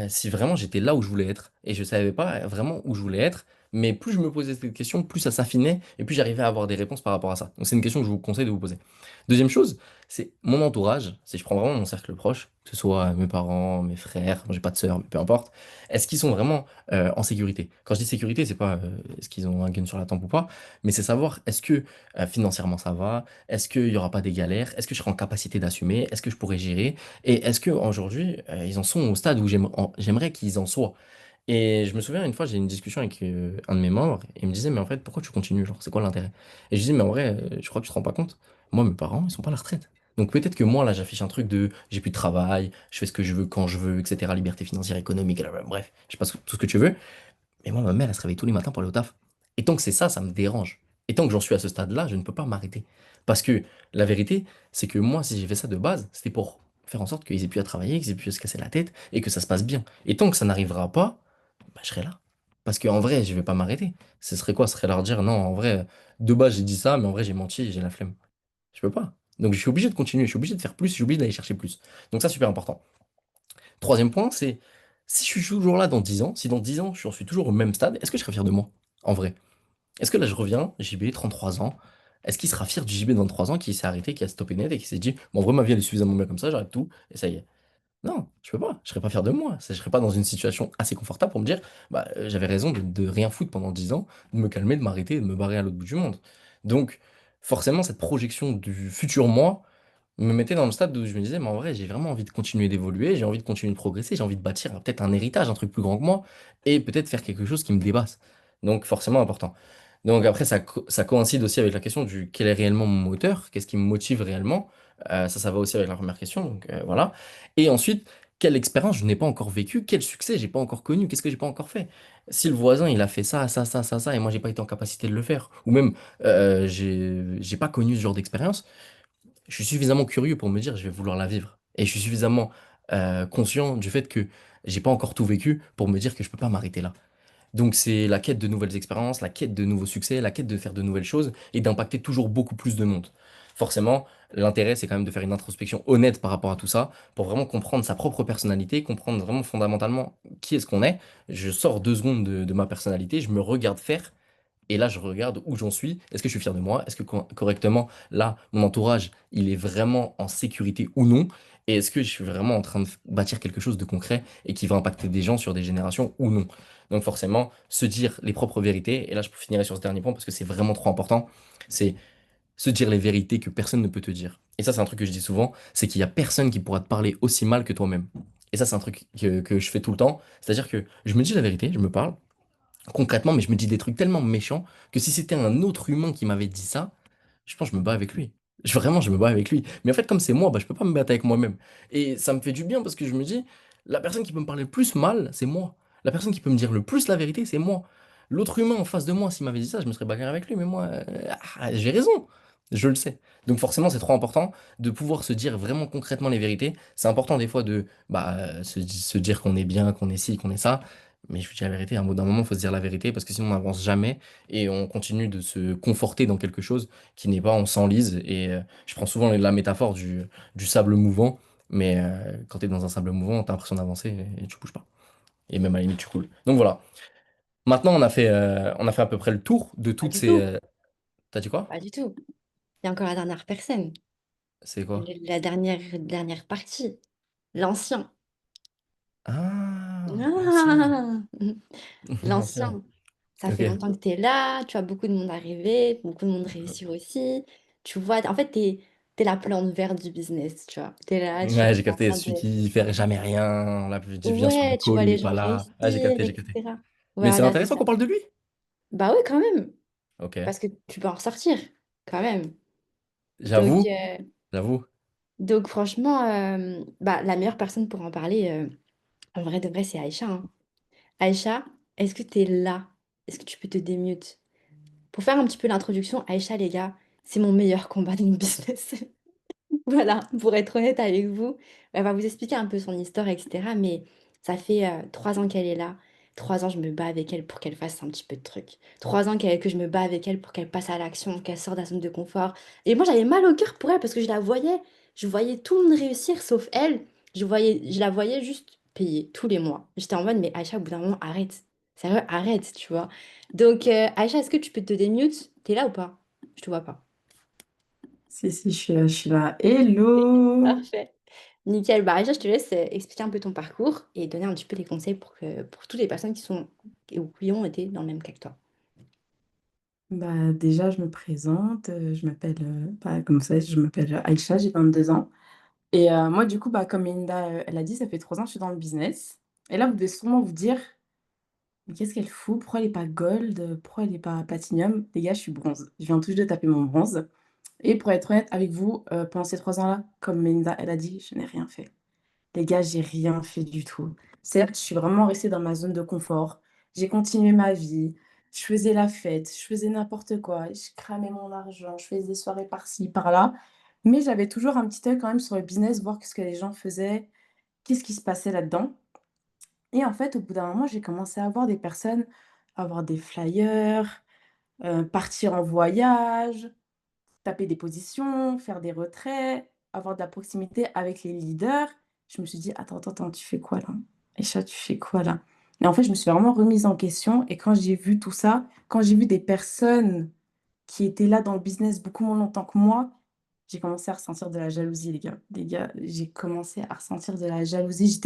si vraiment j'étais là où je voulais être. Et je ne savais pas vraiment où je voulais être. Mais plus je me posais cette question, plus ça s'affinait et plus j'arrivais à avoir des réponses par rapport à ça. Donc c'est une question que je vous conseille de vous poser. Deuxième chose, c'est mon entourage. Si je prends vraiment mon cercle proche, que ce soit mes parents, mes frères, moi j'ai pas de sœur, mais peu importe, est-ce qu'ils sont vraiment en sécurité? Quand je dis sécurité, c'est pas est-ce qu'ils ont un gun sur la tempe ou pas, mais c'est savoir est-ce que financièrement ça va? Est-ce qu'il n'y aura pas des galères? Est-ce que je serai en capacité d'assumer? Est-ce que je pourrai gérer? Et est-ce qu'aujourd'hui, ils en sont au stade où j'aimerais qu'ils en soient? Et je me souviens une fois, j'ai eu une discussion avec un de mes membres et il me disait, mais en fait, pourquoi tu continues? Genre, c'est quoi l'intérêt? Et je disais, mais en vrai, je crois que tu te rends pas compte. Moi, mes parents, ils sont pas à la retraite. Donc peut-être que moi, là, j'affiche un truc de j'ai plus de travail, je fais ce que je veux quand je veux, etc. Liberté financière, économique, bref, je passe tout ce que tu veux. Mais moi, ma mère, elle se réveille tous les matins pour aller au taf. Et tant que c'est ça, ça me dérange. Et tant que j'en suis à ce stade-là, je ne peux pas m'arrêter. Parce que la vérité, c'est que moi, si j'ai fait ça de base, c'était pour faire en sorte qu'ils aient pu à travailler, qu'ils aient pu à se casser la tête et que ça se passe bien. Et tant que ça n'arrivera pas, bah, je serai là. Parce qu'en vrai, je vais pas m'arrêter. Ce serait quoi? Ce serait leur dire non, en vrai, de base, j'ai dit ça, mais en vrai, j'ai menti et j'ai la flemme. Je peux pas. Donc, je suis obligé de continuer, je suis obligé de faire plus, je suis obligé d'aller chercher plus. Donc, ça, super important. Troisième point, c'est si je suis toujours là dans 10 ans, si dans 10 ans, j'en suis toujours au même stade, est-ce que je serai fier de moi, en vrai? Est-ce que là, je reviens, JB, 33 ans, est-ce qu'il sera fier du JB de 23 ans qui s'est arrêté, qui a stoppé net et qui s'est dit, bon, en vrai, ma vie, elle est suffisamment bien comme ça, j'arrête tout, et ça y est. Non, je peux pas, je serais pas fier de moi. Je serais pas dans une situation assez confortable pour me dire, bah, j'avais raison de rien foutre pendant 10 ans, de me calmer, de m'arrêter, de me barrer à l'autre bout du monde. Donc, forcément, cette projection du futur moi, me mettait dans le stade où je me disais, mais en vrai, j'ai vraiment envie de continuer d'évoluer, j'ai envie de continuer de progresser, j'ai envie de bâtir peut-être un héritage, un truc plus grand que moi, et peut-être faire quelque chose qui me dépasse. Donc forcément important. Donc après, ça coïncide aussi avec la question du quel est réellement mon moteur, qu'est-ce qui me motive réellement. Ça va aussi avec la première question, donc voilà. Et ensuite, quelle expérience je n'ai pas encore vécue, quel succès j'ai pas encore connu, qu'est-ce que j'ai pas encore fait. Si le voisin, il a fait ça, ça, ça, ça, ça, et moi, j'ai pas été en capacité de le faire, ou même j'ai pas connu ce genre d'expérience, je suis suffisamment curieux pour me dire je vais vouloir la vivre. Et je suis suffisamment conscient du fait que j'ai pas encore tout vécu pour me dire que je peux pas m'arrêter là. Donc c'est la quête de nouvelles expériences, la quête de nouveaux succès, la quête de faire de nouvelles choses et d'impacter toujours beaucoup plus de monde. Forcément, l'intérêt c'est quand même de faire une introspection honnête par rapport à tout ça, pour vraiment comprendre sa propre personnalité, comprendre vraiment fondamentalement qui est-ce qu'on est. Je sors 2 secondes de ma personnalité, je me regarde faire et là, je regarde où j'en suis. Est-ce que je suis fier de moi? Est-ce que correctement, là, mon entourage, il est vraiment en sécurité ou non? Et est-ce que je suis vraiment en train de bâtir quelque chose de concret et qui va impacter des gens sur des générations ou non? Donc forcément, se dire les propres vérités, et là je finirai sur ce dernier point parce que c'est vraiment trop important, c'est se dire les vérités que personne ne peut te dire. Et ça, c'est un truc que je dis souvent, c'est qu'il y a personne qui pourra te parler aussi mal que toi-même. Et ça, c'est un truc que je fais tout le temps. C'est-à-dire que je me dis la vérité, je me parle, concrètement, mais je me dis des trucs tellement méchants que si c'était un autre humain qui m'avait dit ça, je pense que je me bats avec lui. Vraiment, je me bats avec lui. Mais en fait, comme c'est moi, bah, je peux pas me battre avec moi-même. Et ça me fait du bien parce que je me dis, la personne qui peut me parler le plus mal, c'est moi. La personne qui peut me dire le plus la vérité, c'est moi. L'autre humain en face de moi, s'il m'avait dit ça, je me serais bagarré avec lui. Mais moi, j'ai raison. Je le sais. Donc forcément, c'est trop important de pouvoir se dire vraiment concrètement les vérités. C'est important des fois de se dire qu'on est bien, qu'on est ci, qu'on est ça. Mais je vous dis la vérité, à un bout d'un moment, il faut se dire la vérité parce que sinon on n'avance jamais et on continue de se conforter dans quelque chose qui n'est pas, on s'enlise. Et je prends souvent la métaphore du sable mouvant, mais quand tu es dans un sable mouvant, tu as l'impression d'avancer et tu bouges pas. Et même à la limite, tu coules. Donc voilà. Maintenant, on a fait à peu près le tour de Pas toutes du ces. tout, T'as dit quoi? pas du tout. Il y a encore la dernière personne, C'est quoi? la dernière partie, l'ancien. Ah, l'ancien. Ah L'ancien. l'ancien. Ça Ok. fait longtemps que tu es là, tu as beaucoup de monde arriver, beaucoup de monde réussir aussi. Tu vois, en fait, t'es la plante verte du business, tu vois. Tu es là, Ouais, j'ai t'es en capté. train Celui de... qui fait jamais rien. Là, tu viens sur un Ouais, tu call, vois il les est pas gens là. réussir, Ah, j'ai capté, j'ai capté. etc. Mais c'est Voilà, c'est intéressant ça. qu'on parle de lui. Bah oui, quand même. Ok. Parce que tu peux en ressortir, quand même. Donc, J'avoue, j'avoue. franchement, bah, la meilleure personne pour en parler, en vrai de vrai, c'est Aïcha, hein. Aïcha, est-ce que tu es là? Est-ce que tu peux te démute? Pour faire un petit peu l'introduction, Aïcha, les gars, c'est mon meilleur combat dans le business. Voilà, pour être honnête avec vous, elle va vous expliquer un peu son histoire, etc. Mais ça fait 3 ans qu'elle est là. 3 ans, je me bats avec elle pour qu'elle fasse un petit peu de trucs. 3 ans que je me bats avec elle pour qu'elle passe à l'action, qu'elle sorte de la zone de confort. Et moi, j'avais mal au cœur pour elle parce que je la voyais. Je voyais tout le monde réussir sauf elle. Je la voyais juste payer tous les mois. J'étais en mode, mais Aïcha, au bout d'un moment, arrête. Sérieux, arrête, tu vois. Donc, Aïcha, est-ce que tu peux te démute? T'es là ou pas? Je te vois pas. Si, si, je suis là, je suis là. Hello! Parfait. Nickel. Bah, déjà, je te laisse expliquer un peu ton parcours et donner un petit peu des conseils pour toutes les personnes qui sont ou qui ont été dans le même cas que toi. Bah, déjà, je me présente. Je m'appelle, bah, comme ça, je m'appelle Aïcha, j'ai 22 ans. Et moi, du coup, bah, comme Linda, elle a dit, ça fait 3 ans que je suis dans le business. Et là, vous devez sûrement vous dire, mais qu'est-ce qu'elle fout? Pourquoi elle n'est pas gold? Pourquoi elle n'est pas platinum? Les gars, je suis bronze. Je viens tout juste de taper mon bronze. Et pour être honnête avec vous, pendant ces 3 ans-là, comme Linda, elle a dit, je n'ai rien fait. Les gars, j'ai rien fait du tout. Certes, je suis vraiment restée dans ma zone de confort. J'ai continué ma vie. Je faisais la fête, je faisais n'importe quoi. Je cramais mon argent, je faisais des soirées par-ci, par-là. Mais j'avais toujours un petit œil quand même sur le business, voir ce que les gens faisaient, qu'est-ce qui se passait là-dedans. Et en fait, au bout d'un moment, j'ai commencé à voir des personnes avoir des flyers, partir en voyage, taper des positions, faire des retraits, avoir de la proximité avec les leaders. Je me suis dit: «Attends, attends, attends, tu fais quoi là? Aïcha, tu fais quoi là?» Et en fait, je me suis vraiment remise en question et quand j'ai vu tout ça, quand j'ai vu des personnes qui étaient là dans le business beaucoup moins longtemps que moi, j'ai commencé à ressentir de la jalousie, les gars. Les gars, j'ai commencé à ressentir de la jalousie.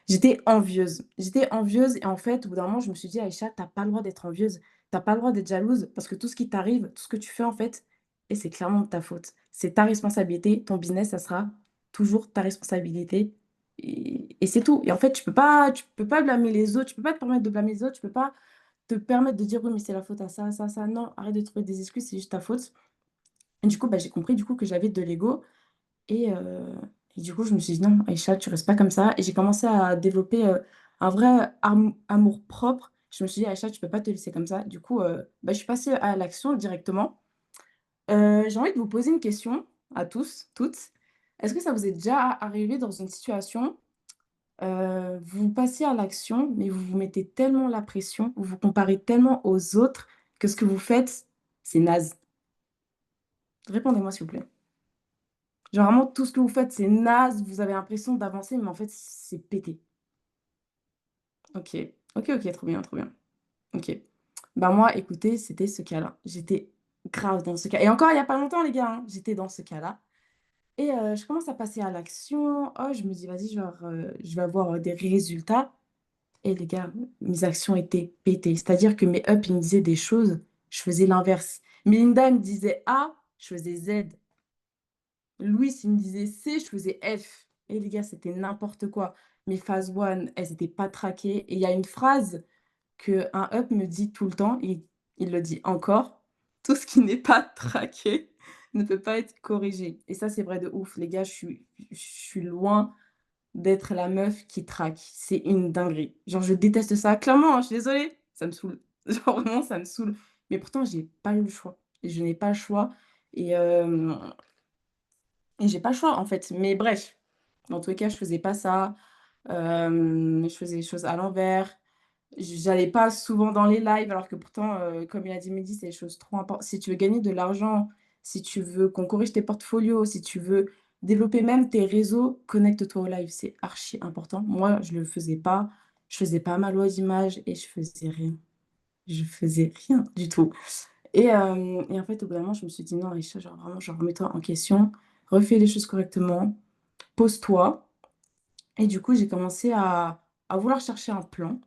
J'étais envieuse. J'étais envieuse et en fait, au bout d'un moment, je me suis dit: «Aïcha, tu pas le droit d'être envieuse. T'as pas le droit d'être jalouse parce que tout ce qui t'arrive, tout ce que tu fais, en fait et c'est clairement de ta faute. C'est ta responsabilité. Ton business, ça sera toujours ta responsabilité et c'est tout et en fait, tu peux pas blâmer les autres. Tu peux pas te permettre de blâmer les autres. Tu peux pas te permettre de dire: «Oui, mais c'est la faute à ça, ça, ça». Non, arrête de trouver des excuses, c'est juste ta faute et du coup, bah, j'ai compris, du coup, que j'avais de l'ego et heu et du coup, je me suis dit: «Non, Aïcha, tu restes pas comme ça» et j'ai commencé à développer, un vrai amour-propre. Je me suis dit: «Aïcha, tu peux pas te laisser comme ça». Du coup, bah, je suis passée à l'action directement. J'ai envie de vous poser une question à tous, toutes. Est-ce que ça vous est déjà arrivé dans une situation, vous passez à l'action, mais vous vous mettez tellement la pression, vous vous comparez tellement aux autres que ce que vous faites, c'est naze? Répondez-moi s'il vous plaît. Genre vraiment tout ce que vous faites, c'est naze, vous avez l'impression d'avancer, mais en fait, c'est pété. OK. OK, OK, trop bien, trop bien. OK. Bah, moi, écoutez, c'était ce cas-là. J'étais grave dans ce cas et encore il y a pas longtemps les gars, hein, j'étais dans ce cas-là et je commence à passer à l'action. Oh, je me dis: «Vas-y, genre, je vais avoir, des résultats» et les gars, mes actions étaient pétées. C'est-à-dire que mes ups, ils me disaient des choses, je faisais l'inverse. Melinda, elle me disait A, je faisais Z. Louis, il me disait C, je faisais F. Et les gars, c'était n'importe quoi. Mes phase one, elles étaient pas traquées. Et il y a une phrase qu'un up me dit tout le temps, et il le dit encore, tout ce qui n'est pas traqué ne peut pas être corrigé. Et ça, c'est vrai de ouf. Les gars, je suis loin d'être la meuf qui traque. C'est une dinguerie. Genre, je déteste ça. Clairement, hein, je suis désolée, ça me saoule. Genre, vraiment, ça me saoule. Mais pourtant, j'ai pas eu le choix. Et je n'ai pas le choix. Et, et j'ai pas le choix, en fait. Mais bref, dans tous les cas, je faisais pas ça. Je faisais les choses à l'envers. J'allais pas souvent dans les lives, alors que pourtant, comme il a dit Mehdi, c'est des choses trop importantes. Si tu veux gagner de l'argent, si tu veux qu'on corrige tes portfolios, si tu veux développer même tes réseaux, connecte-toi au live, c'est archi important. Moi, je le faisais pas. Je faisais pas ma loi d'image et je faisais rien. Je faisais rien du tout. Et en fait, au bout d'un moment, je me suis dit: «Non Aïcha, genre vraiment, genre remets-toi en question, refais les choses correctement, pose-toi». Et du coup, j'ai commencé à vouloir chercher un plan.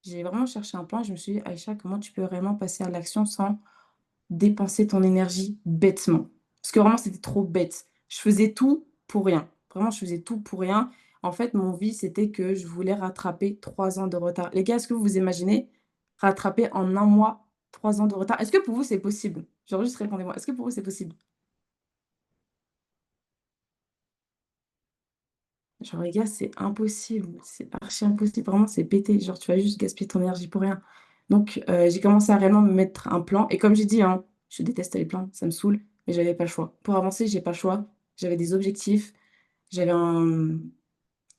J'ai vraiment cherché un plan et je me suis dit: «Aïcha, comment tu peux réellement passer à l'action sans dépenser ton énergie bêtement?» Parce que vraiment, c'était trop bête. Je faisais tout pour rien. Vraiment, je faisais tout pour rien. En fait, mon vie, c'était que je voulais rattraper 3 ans de retard. Les gars, est-ce que vous vous imaginez rattraper en un mois 3 ans de retard? Est-ce que pour vous, c'est possible? Genre juste répondez-moi, est-ce que pour vous, c'est possible? Genre les gars, c'est impossible, c'est archi impossible, vraiment c'est pété, genre tu vas juste gaspiller ton énergie pour rien. Donc j'ai commencé à réellement me mettre un plan et comme j'ai dit, hein, je déteste les plans, ça me saoule, mais j'avais pas le choix. Pour avancer, j'ai pas le choix. J'avais des objectifs, j'avais un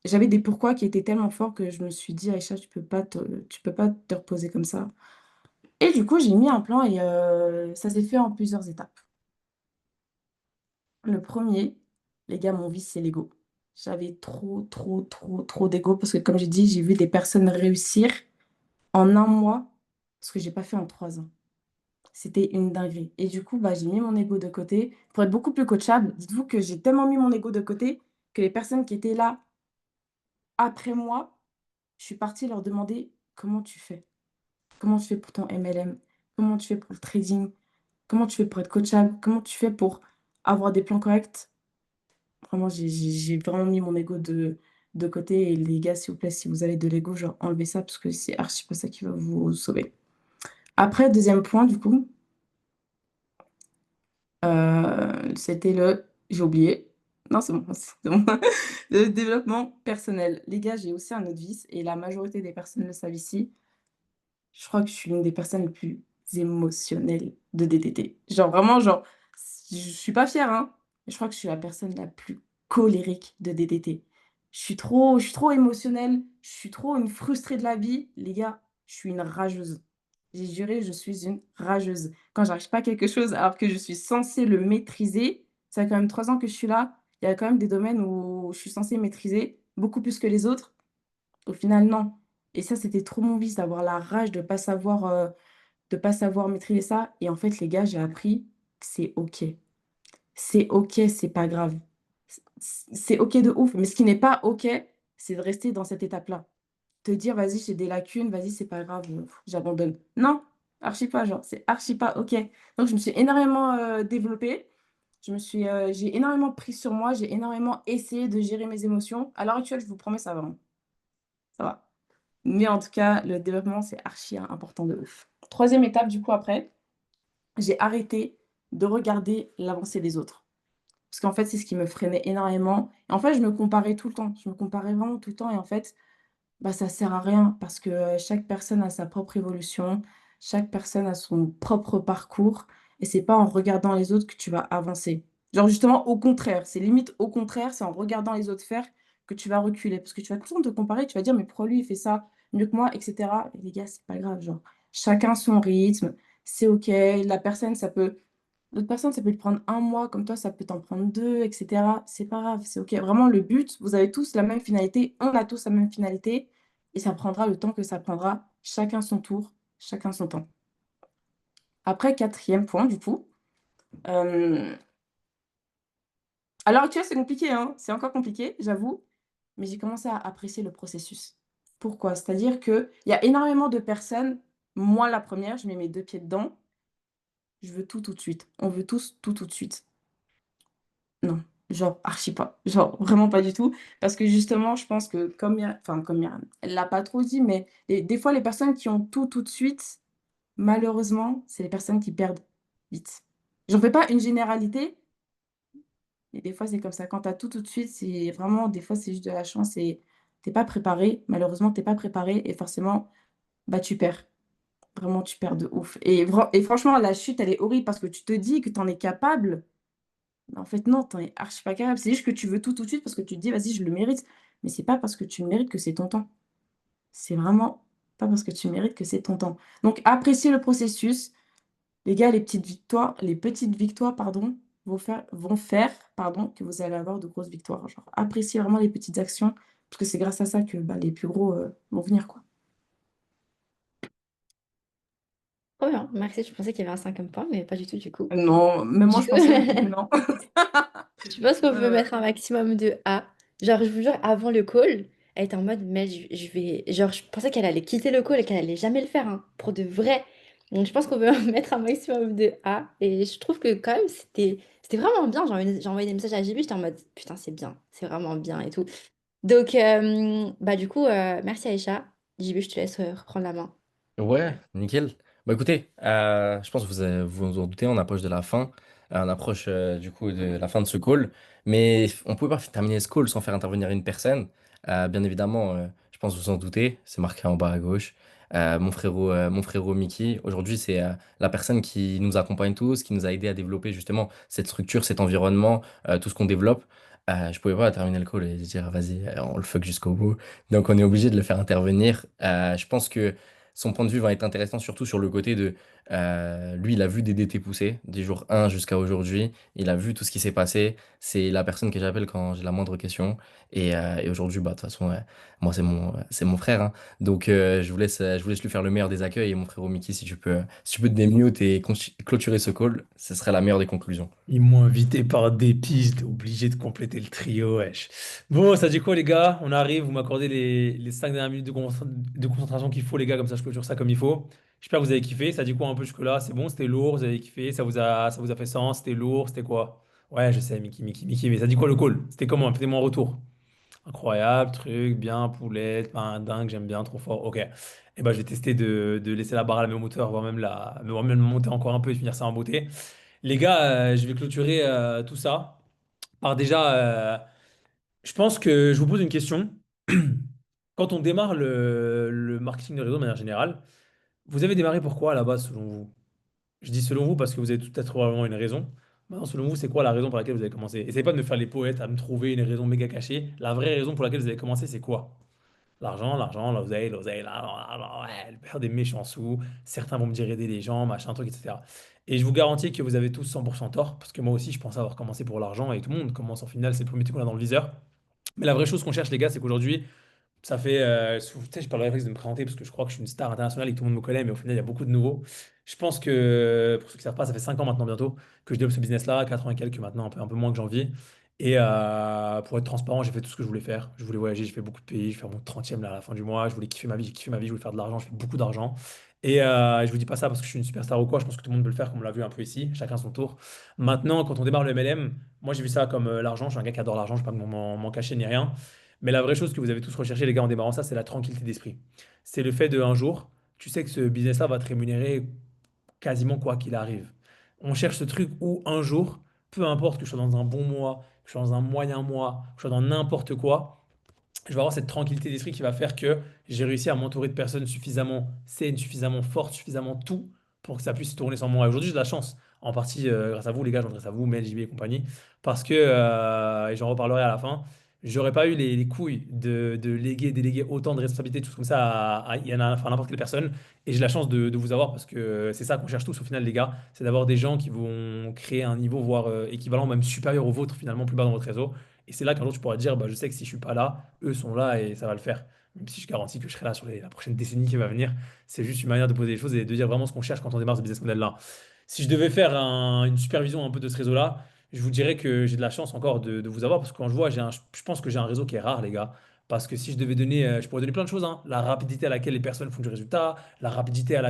j'avais des pourquoi qui étaient tellement forts que je me suis dit: «Aïcha, tu peux pas te reposer comme ça». Et du coup, j'ai mis un plan et ça s'est fait en plusieurs étapes. Le premier, les gars, mon vice, c'est l'ego. J'avais trop, trop, trop, trop d'ego parce que comme j'ai dit, j'ai vu des personnes réussir en un mois, ce que j'ai pas fait en 3 ans. C'était une dinguerie et du coup, bah, j'ai mis mon ego de côté pour être beaucoup plus coachable. Dites-vous que j'ai tellement mis mon ego de côté que les personnes qui étaient là après moi, je suis partie leur demander: «Comment tu fais? Comment tu fais pour ton MLM? Comment tu fais pour le trading? Comment tu fais pour être coachable? Comment tu fais pour avoir des plans corrects?» Vraiment, j'ai vraiment mis mon ego de côté et les gars, s'il vous plaît, si vous avez de l'ego, genre enlevez ça parce que c'est archi pas ça qui va vous sauver. Après, deuxième point du coup, c'était j'ai oublié. Non, c'est bon, c'est bon. Le développement personnel. Les gars, j'ai aussi un autre vice et la majorité des personnes le savent ici. Je crois que je suis l'une des personnes les plus émotionnelles de DTT. Genre vraiment, genre, je suis pas fière, hein, mais je crois que je suis la personne la plus colérique de DTT. Je suis trop émotionnelle, je suis trop une frustrée de la vie. Les gars, je suis une rageuse. J'ai juré, je suis une rageuse. Quand j'arrive pas à quelque chose alors que je suis censée le maîtriser, ça fait quand même 3 ans que je suis là, il y a quand même des domaines où je suis censée maîtriser beaucoup plus que les autres. Au final, non. Et ça, c'était trop mon vice, d'avoir la rage de pas savoir maîtriser ça. Et en fait, les gars, j'ai appris que c'est OK. C'est OK, c'est pas grave. C'est OK de ouf. Mais ce qui n'est pas OK, c'est de rester dans cette étape-là. Te dire: «Vas-y, j'ai des lacunes, vas-y, c'est pas grave, j'abandonne». Non, archi pas, genre, c'est archi pas OK. Donc je me suis énormément, développée. J'ai énormément pris sur moi, j'ai énormément essayé de gérer mes émotions. À l'heure actuelle, je vous promets, ça va, hein, ça va. Mais en tout cas, le développement, c'est archi important de ouf. Troisième étape, du coup, après, j'ai arrêté de regarder l'avancée des autres. Parce qu'en fait, c'est ce qui me freinait énormément. Et en fait, je me comparais tout le temps. Je me comparais vraiment tout le temps. Et en fait, bah, ça sert à rien parce que chaque personne a sa propre évolution, chaque personne a son propre parcours. Et c'est pas en regardant les autres que tu vas avancer. Genre, justement, au contraire, c'est limite au contraire, c'est en regardant les autres faire que tu vas reculer. Parce que tu vas tout le temps te comparer, tu vas dire, mais pourquoi lui, il fait ça mieux que moi, etc. Et les gars, c'est pas grave. Genre, chacun son rythme, c'est OK. L'autre personne, ça peut lui prendre un mois, comme toi, ça peut t'en prendre 2, etc. C'est pas grave, c'est OK. Vraiment, le but, vous avez tous la même finalité, on a tous la même finalité, et ça prendra le temps que ça prendra, chacun son tour, chacun son temps. Après, quatrième point, du coup, euh, à l'heure actuelle, c'est compliqué, hein, c'est encore compliqué, j'avoue, mais j'ai commencé à apprécier le processus. Pourquoi? C'est-à-dire qu'il y a énormément de personnes, moi la première, je mets mes deux pieds dedans, je veux tout tout de suite. On veut tous tout tout de suite. Non, genre archi pas, genre vraiment pas du tout. Parce que justement, je pense que comme Myriam, elle l'a pas trop dit, mais des fois, les personnes qui ont tout, tout de suite, malheureusement, c'est les personnes qui perdent vite. J'en fais pas une généralité, mais des fois, c'est comme ça. Quand tu as tout, tout de suite, c'est vraiment des fois, c'est juste de la chance et tu pas préparé. Malheureusement, tu pas préparé et forcément, bah, tu perds. Vraiment, tu perds de ouf et franchement, la chute, elle est horrible parce que tu te dis que tu en es capable. Bah, en fait, non, tu en es archi pas capable. C'est juste que tu veux tout, tout de suite parce que tu te dis: «Vas-y, je le mérite». Mais c'est pas parce que tu le mérites que c'est ton temps. C'est vraiment pas parce que tu mérites que c'est ton temps. Donc, appréciez le processus. Les gars, les petites victoires, pardon, vont faire, pardon, que vous allez avoir de grosses victoires. Genre, appréciez vraiment les petites actions, parce que c'est grâce à ça que bah, les plus gros vont venir, quoi. Trop bien, merci. Je pensais qu'il y avait un cinquième point, mais pas du tout du coup. Non, même moi, Du je coup, pensais au début, non. je pense qu'on peut Euh, mettre un maximum de A. Genre, je vous jure, avant le call, elle était en mode, mais je vais. Genre, je pensais qu'elle allait quitter le call et qu'elle allait jamais le faire, hein, pour de vrai. Donc, je pense qu'on peut mettre un maximum de A. Et je trouve que, quand même, c'était vraiment bien. J'ai envoyé des messages à JB, j'étais en mode, putain, c'est bien, c'est vraiment bien et tout. Donc, bah, du coup, merci Aïcha. JB, je te laisse reprendre la main. Ouais, nickel. Bah écoutez, je pense que vous en doutez, on approche de la fin. On approche du coup de la fin de ce call. Mais on ne pouvait pas terminer ce call sans faire intervenir une personne. Bien évidemment, je pense que vous en doutez, c'est marqué en bas à gauche. Mon frérot Mickey, aujourd'hui, c'est la personne qui nous accompagne tous, qui nous a aidé à développer justement cette structure, cet environnement, tout ce qu'on développe. Je pouvais pas terminer le call et dire vas-y, on le fuck jusqu'au bout. Donc on est obligé de le faire intervenir. Je pense que son point de vue va être intéressant surtout sur le côté de lui, il a vu des DT pousser, du jour 1 jusqu'à aujourd'hui. Il a vu tout ce qui s'est passé. C'est la personne que j'appelle quand j'ai la moindre question. Et aujourd'hui, bah, de toute façon, moi, c'est mon frère, hein. Donc, je vous laisse lui faire le meilleur des accueils. Et mon frérot Mickey, si tu peux te démute et clôturer ce call, ce serait la meilleure des conclusions. Ils m'ont invité par dépit, j'étais obligé de compléter le trio, wesh. Bon, ça dit quoi, les gars? On arrive, vous m'accordez les 5 dernières minutes de concentration qu'il faut, les gars, comme ça je clôture ça comme il faut. J'espère que vous avez kiffé. Ça dit quoi un peu jusque-là? C'est bon, c'était lourd, vous avez kiffé, ça vous a fait sens, c'était lourd, c'était quoi? Ouais, je sais, Mickey, Mickey, Mickey, mais ça dit quoi le call? C'était comment? Faites-moi un retour. Incroyable, truc, bien, poulette, pain, dingue, j'aime bien, trop fort. Ok. Et ben, je vais tester de laisser la barre à la même hauteur, voire même monter encore un peu et finir ça en beauté. Les gars, je vais clôturer tout ça par déjà, je pense que je vous pose une question. Quand on démarre le marketing de réseau de manière générale, vous avez démarré pourquoi à la base selon vous? Je dis selon vous parce que vous avez peut-être probablement une raison. Maintenant, selon vous, c'est quoi la raison pour laquelle vous avez commencé? Essayez pas de me faire les poètes, à me trouver une raison méga cachée. La vraie raison pour laquelle vous avez commencé, c'est quoi? L'argent, l'oseille, ouais, le père des méchants sous. Certains vont me dire aider les gens, machin, truc, etc. Et je vous garantis que vous avez tous 100% tort, parce que moi aussi, je pensais avoir commencé pour l'argent, et tout le monde commence en finale, c'est le premier truc qu'on a dans le viseur. Mais la vraie chose qu'on cherche, les gars, c'est qu'aujourd'hui, ça fait. Tu sais, je parle le réflexe de me présenter, parce que je crois que je suis une star internationale et que tout le monde me connaît, mais au final, il y a beaucoup de nouveaux. Je pense que, pour ceux qui ne savent pas, ça fait 5 ans maintenant bientôt que je développe ce business-là, 4 ans et quelques maintenant, un peu moins que j'en vis. Et pour être transparent, j'ai fait tout ce que je voulais faire. Je voulais voyager, j'ai fait beaucoup de pays, je vais faire mon 30e là à la fin du mois. Je voulais kiffer ma vie, j'ai kiffé ma vie, je voulais faire de l'argent, je fais beaucoup d'argent. Et je vous dis pas ça parce que je suis une superstar ou quoi, je pense que tout le monde peut le faire comme on l'a vu un peu ici, chacun son tour. Maintenant, quand on démarre le MLM, moi j'ai vu ça comme l'argent, je suis un gars qui adore l'argent, je ne vais pas m'en cacher ni rien. Mais la vraie chose que vous avez tous recherché, les gars, en démarrant ça, c'est la tranquillité d'esprit. C'est le fait de un jour, tu sais que ce business-là va te rémunérer quasiment quoi qu'il arrive. On cherche ce truc où un jour, peu importe que je sois dans un bon mois, que je sois dans un moyen mois, que je sois dans n'importe quoi, je vais avoir cette tranquillité d'esprit qui va faire que j'ai réussi à m'entourer de personnes suffisamment saines, suffisamment fortes, suffisamment tout pour que ça puisse tourner sans moi. Et aujourd'hui, j'ai de la chance, en partie grâce à vous, les gars, je m'adresse à vous, Mel, JB et compagnie, parce que, et j'en reparlerai à la fin, j'aurais pas eu les couilles de léguer, déléguer autant de responsabilités, tout comme ça, il y en a, enfin, à n'importe quelle personne. Et j'ai la chance de vous avoir parce que c'est ça qu'on cherche tous au final, les gars, c'est d'avoir des gens qui vont créer un niveau, voire équivalent, même supérieur au vôtre, finalement, plus bas dans votre réseau. Et c'est là qu'un jour tu pourras te dire, bah, je sais que si je suis pas là, eux sont là et ça va le faire. Même si je garantis que je serai là sur la prochaine décennie qui va venir, c'est juste une manière de poser les choses et de dire vraiment ce qu'on cherche quand on démarre ce business model-là. Si je devais faire une supervision un peu de ce réseau-là, je vous dirais que j'ai de la chance encore de vous avoir parce que quand je vois, je pense que j'ai un réseau qui est rare, les gars. Parce que si je devais donner, je pourrais donner plein de choses, hein. La rapidité à laquelle les personnes font du résultat, la rapidité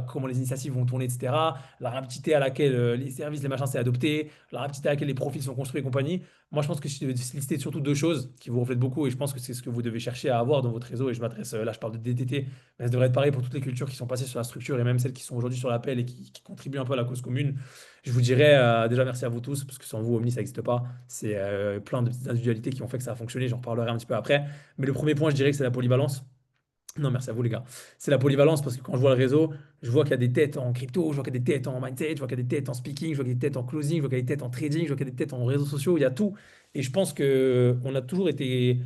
comment les initiatives vont tourner, etc. La rapidité à laquelle les services, les machins, c'est adopté, la rapidité à laquelle les profils sont construits et compagnie. Moi, je pense que si je devais lister surtout deux choses qui vous reflètent beaucoup, et je pense que c'est ce que vous devez chercher à avoir dans votre réseau, et je m'adresse, là, je parle de DTT, mais ça devrait être pareil pour toutes les cultures qui sont passées sur la structure et même celles qui sont aujourd'hui sur l'appel et qui contribuent un peu à la cause commune. Je vous dirais déjà merci à vous tous, parce que sans vous, Omni, ça n'existe pas. C'est plein de petites individualités qui ont fait que ça a fonctionné, j'en reparlerai un petit peu après. Mais le premier point, je dirais que c'est la polyvalence. Non, merci à vous, les gars. C'est la polyvalence parce que quand je vois le réseau, je vois qu'il y a des têtes en crypto, je vois qu'il y a des têtes en mindset, je vois qu'il y a des têtes en speaking, je vois qu'il y a des têtes en closing, je vois qu'il y a des têtes en trading, je vois qu'il y a des têtes en réseaux sociaux, il y a tout. Et je pense que on a toujours été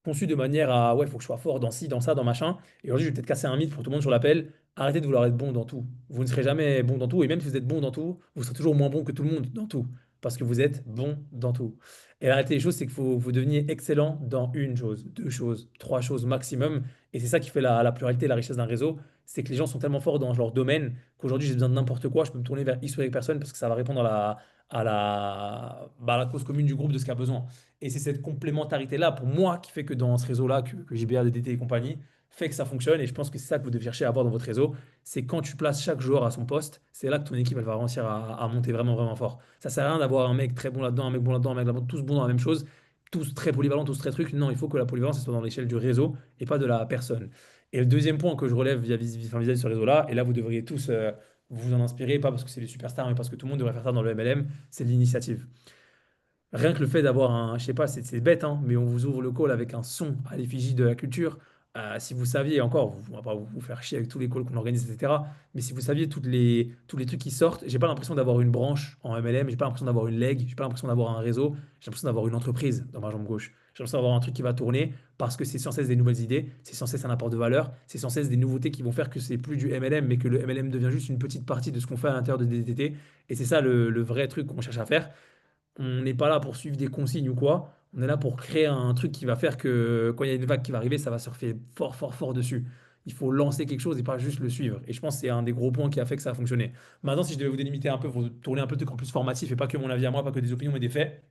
conçu de manière à, ouais, il faut que je sois fort dans ci, dans ça, dans machin. Et aujourd'hui, je vais peut-être casser un mythe pour tout le monde sur l'appel. Arrêtez de vouloir être bon dans tout. Vous ne serez jamais bon dans tout. Et même si vous êtes bon dans tout, vous serez toujours moins bon que tout le monde dans tout. Parce que vous êtes bon dans tout. Et la réalité des choses, c'est qu'il faut vous deveniez excellent dans une chose, deux choses, trois choses maximum. Et c'est ça qui fait la pluralité et la richesse d'un réseau. C'est que les gens sont tellement forts dans leur domaine qu'aujourd'hui, j'ai besoin de n'importe quoi. Je peux me tourner vers X ou Y personne parce que ça va répondre à la cause commune du groupe de ce qu'il a besoin. Et c'est cette complémentarité-là, pour moi, qui fait que dans ce réseau-là, que JBA, DDT et compagnie, fait que ça fonctionne. Et je pense que c'est ça que vous devez chercher à avoir dans votre réseau. C'est quand tu places chaque joueur à son poste, c'est là que ton équipe, elle va réussir à monter vraiment, vraiment fort. Ça sert à rien d'avoir un mec très bon là-dedans, un mec bon là-dedans, un mec là-dedans, tous bons dans la même chose, tous très polyvalents, tous très trucs. Non, il faut que la polyvalence, elle soit dans l'échelle du réseau et pas de la personne. Et le deuxième point que je relève vis-à-vis de ce réseau-là, et là, vous devriez tous vous en inspirer, pas parce que c'est les superstars, mais parce que tout le monde devrait faire ça dans le MLM, c'est l'initiative. Rien que le fait d'avoir un, je sais pas, c'est bête, hein, mais on vous ouvre le call avec un son à l'effigie de la culture. Si vous saviez, encore, on va pas vous faire chier avec tous les calls qu'on organise, etc. Mais si vous saviez tous les trucs qui sortent, j'ai pas l'impression d'avoir une branche en MLM, j'ai pas l'impression d'avoir une leg, j'ai pas l'impression d'avoir un réseau, j'ai l'impression d'avoir une entreprise dans ma jambe gauche. J'ai l'impression d'avoir un truc qui va tourner parce que c'est sans cesse des nouvelles idées, c'est sans cesse un apport de valeur, c'est sans cesse des nouveautés qui vont faire que c'est plus du MLM, mais que le MLM devient juste une petite partie de ce qu'on fait à l'intérieur de DTT. Et c'est ça le vrai truc qu'on cherche à faire. On n'est pas là pour suivre des consignes ou quoi. On est là pour créer un truc qui va faire que quand il y a une vague qui va arriver, ça va surfer fort, fort, fort dessus. Il faut lancer quelque chose et pas juste le suivre. Et je pense que c'est un des gros points qui a fait que ça a fonctionné. Maintenant, si je devais vous délimiter un peu, pour tourner un peu de trucs en plus formatif et pas que mon avis à moi, pas que des opinions, mais des faits,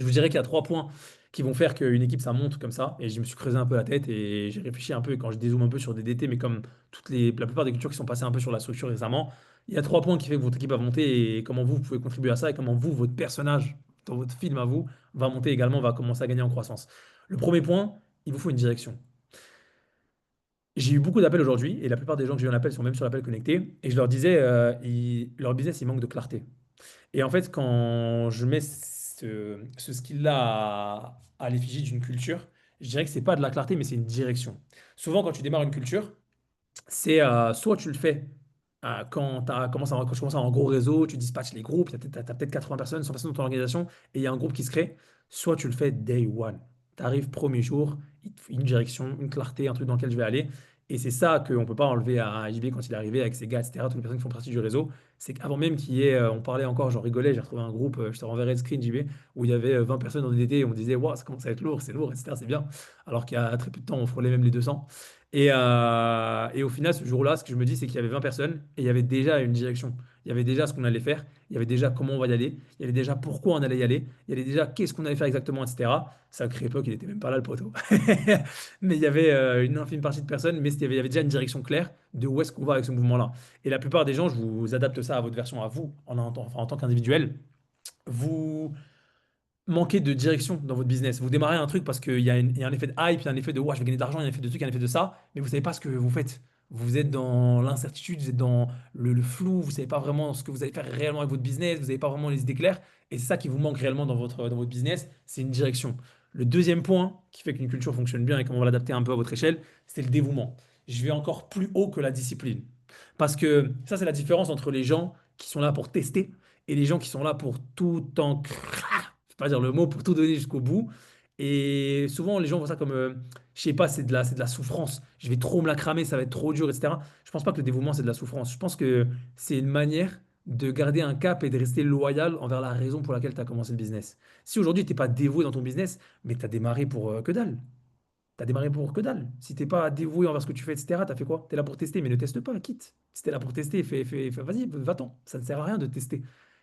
je vous dirais qu'il y a trois points qui vont faire qu'une équipe, ça monte comme ça. Et je me suis creusé un peu la tête et j'ai réfléchi un peu. Et quand je dézoome un peu sur des DT, mais comme la plupart des cultures qui sont passées un peu sur la structure récemment, il y a trois points qui fait que votre équipe va monter et comment vous pouvez contribuer à ça et comment vous, votre personnage dans votre film à vous, va monter également, va commencer à gagner en croissance. Le premier point, il vous faut une direction. J'ai eu beaucoup d'appels aujourd'hui et la plupart des gens que j'ai eu en appel sont même sur l'appel connecté. Et je leur disais, leur business, il manque de clarté. Et en fait, quand je mets ce skill-là à l'effigie d'une culture, je dirais que c'est pas de la clarté, mais c'est une direction. Souvent, quand tu démarres une culture, c'est soit tu le fais quand tu commences à avoir un gros réseau, tu dispatches les groupes, tu as, peut-être 80 personnes, 100 personnes dans ton organisation, et il y a un groupe qui se crée, soit tu le fais day one. Tu arrives premier jour, il te faut une direction, une clarté, un truc dans lequel je vais aller. Et c'est ça qu'on ne peut pas enlever à JB quand il est arrivé avec ses gars, etc., toutes les personnes qui font partie du réseau. C'est qu'avant même qu'il y ait, on parlait encore, j'en rigolais, j'ai retrouvé un groupe, je te renverrai le screen JB, où il y avait 20 personnes dans DDT et on disait, waouh, ça commence à être lourd, etc., c'est bien. Alors qu'il y a très peu de temps, on frôlait même les 200. Et au final, ce jour-là, ce que je me dis, c'est qu'il y avait 20 personnes et il y avait déjà une direction. Il y avait déjà ce qu'on allait faire, il y avait déjà comment on va y aller, il y avait déjà pourquoi on allait y aller, il y avait déjà qu'est-ce qu'on allait faire exactement, etc. Sacré époque, il n'était même pas là, le poteau. Mais il y avait une infime partie de personnes, mais il y avait déjà une direction claire de où est-ce qu'on va avec ce mouvement-là. Et la plupart des gens, je vous adapte ça à votre version, à vous, en tant qu'individuel. Vous manquez de direction dans votre business. Vous démarrez un truc parce qu'il y a un effet de hype, il y a un effet de ouais, je vais gagner de l'argent, il y a un effet de truc, il y a un effet de ça, mais vous savez pas ce que vous faites. Vous êtes dans l'incertitude, vous êtes dans le flou, vous savez pas vraiment ce que vous allez faire réellement avec votre business, vous n'avez pas vraiment les idées claires, et c'est ça qui vous manque réellement dans votre business, c'est une direction. Le deuxième point qui fait qu'une culture fonctionne bien et comment on va l'adapter un peu à votre échelle, c'est le dévouement. Je vais encore plus haut que la discipline. Parce que ça, c'est la différence entre les gens qui sont là pour tester et les gens qui sont là pour tout en je vais pas dire le mot, pour tout donner jusqu'au bout. Et souvent, les gens voient ça comme, je sais pas, c'est de la souffrance. Je vais trop me la cramer, ça va être trop dur, etc. Je pense pas que le dévouement, c'est de la souffrance. Je pense que c'est une manière de garder un cap et de rester loyal envers la raison pour laquelle tu as commencé le business. Si aujourd'hui, tu n'es pas dévoué dans ton business, mais tu as démarré pour que dalle. T'as démarré pour que dalle. Si t'es pas dévoué envers ce que tu fais, etc., t'as fait quoi? T'es là pour tester, mais ne teste pas, quitte. Si t'es là pour tester, vas-y, va-t'en. Ça ne sert à rien de tester.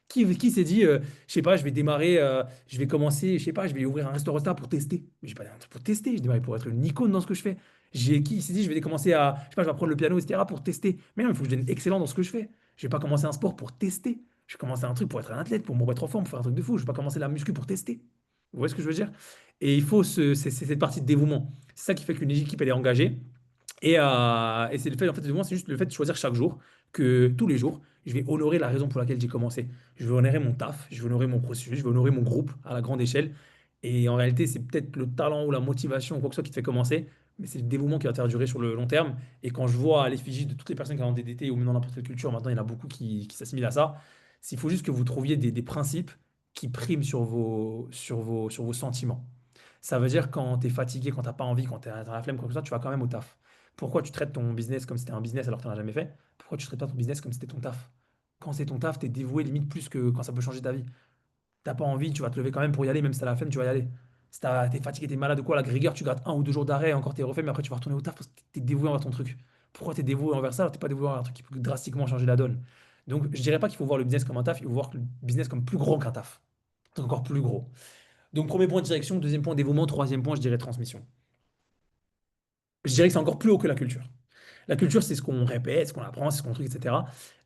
Qui s'est dit, je sais pas, je vais démarrer, je vais commencer, je sais pas, je vais ouvrir un restaurant pour tester. Mais j'ai pas démarré pour tester, j'ai démarré pour être une icône dans ce que je fais. Qui s'est dit, je vais commencer à, je sais pas, je vais apprendre le piano, etc., pour tester. Mais non, il faut que je devienne excellent dans ce que je fais. Je vais pas commencer un sport pour tester. Je vais commencer un truc pour être un athlète, pour me remettre en forme, pour faire un truc de fou. Je vais pas commencer la muscu pour tester. Vous voyez ce que je veux dire? Et il faut c'est cette partie de dévouement. C'est ça qui fait qu'une équipe, elle est engagée. Et c'est le fait, en fait, dévouement, c'est juste le fait de choisir chaque jour, que tous les jours, je vais honorer la raison pour laquelle j'ai commencé. Je vais honorer mon taf, je vais honorer mon processus, je vais honorer mon groupe à la grande échelle. Et en réalité, c'est peut-être le talent ou la motivation ou quoi que ce soit qui te fait commencer, mais c'est le dévouement qui va te faire durer sur le long terme. Et quand je vois à l'effigie de toutes les personnes qui ont des DDT ou même dans n'importe quelle culture, maintenant, il y en a beaucoup qui s'assimilent à ça. Il faut juste que vous trouviez des principes qui priment sur vos sentiments. Ça veut dire quand tu es fatigué, quand tu n'as pas envie, quand tu as la flemme, quoi que ce soit, tu vas quand même au taf. Pourquoi tu traites ton business comme si c'était un business alors que tu n'en as jamais fait? Pourquoi tu traites pas ton business comme si c'était ton taf? Quand c'est ton taf, tu es dévoué limite plus que quand ça peut changer ta vie. T'as pas envie, tu vas te lever quand même pour y aller, même si t'as la flemme, tu vas y aller. Si t'es fatigué, t'es malade ou quoi, la rigueur, tu grattes 1 ou 2 jours d'arrêt, encore t'es refait, mais après tu vas retourner au taf parce que t'es dévoué envers ton truc. Pourquoi t'es dévoué envers ça alors t'es pas dévoué envers un truc qui peut drastiquement changer la donne? Donc je dirais pas qu'il faut voir le business comme un taf, il faut voir le business comme plus gros qu'un taf. Donc encore plus gros. Donc premier point direction, deuxième point dévouement, troisième point, je dirais transmission. Je dirais que c'est encore plus haut que la culture. La culture, c'est ce qu'on répète, ce qu'on apprend, c'est ce qu'on truc, etc.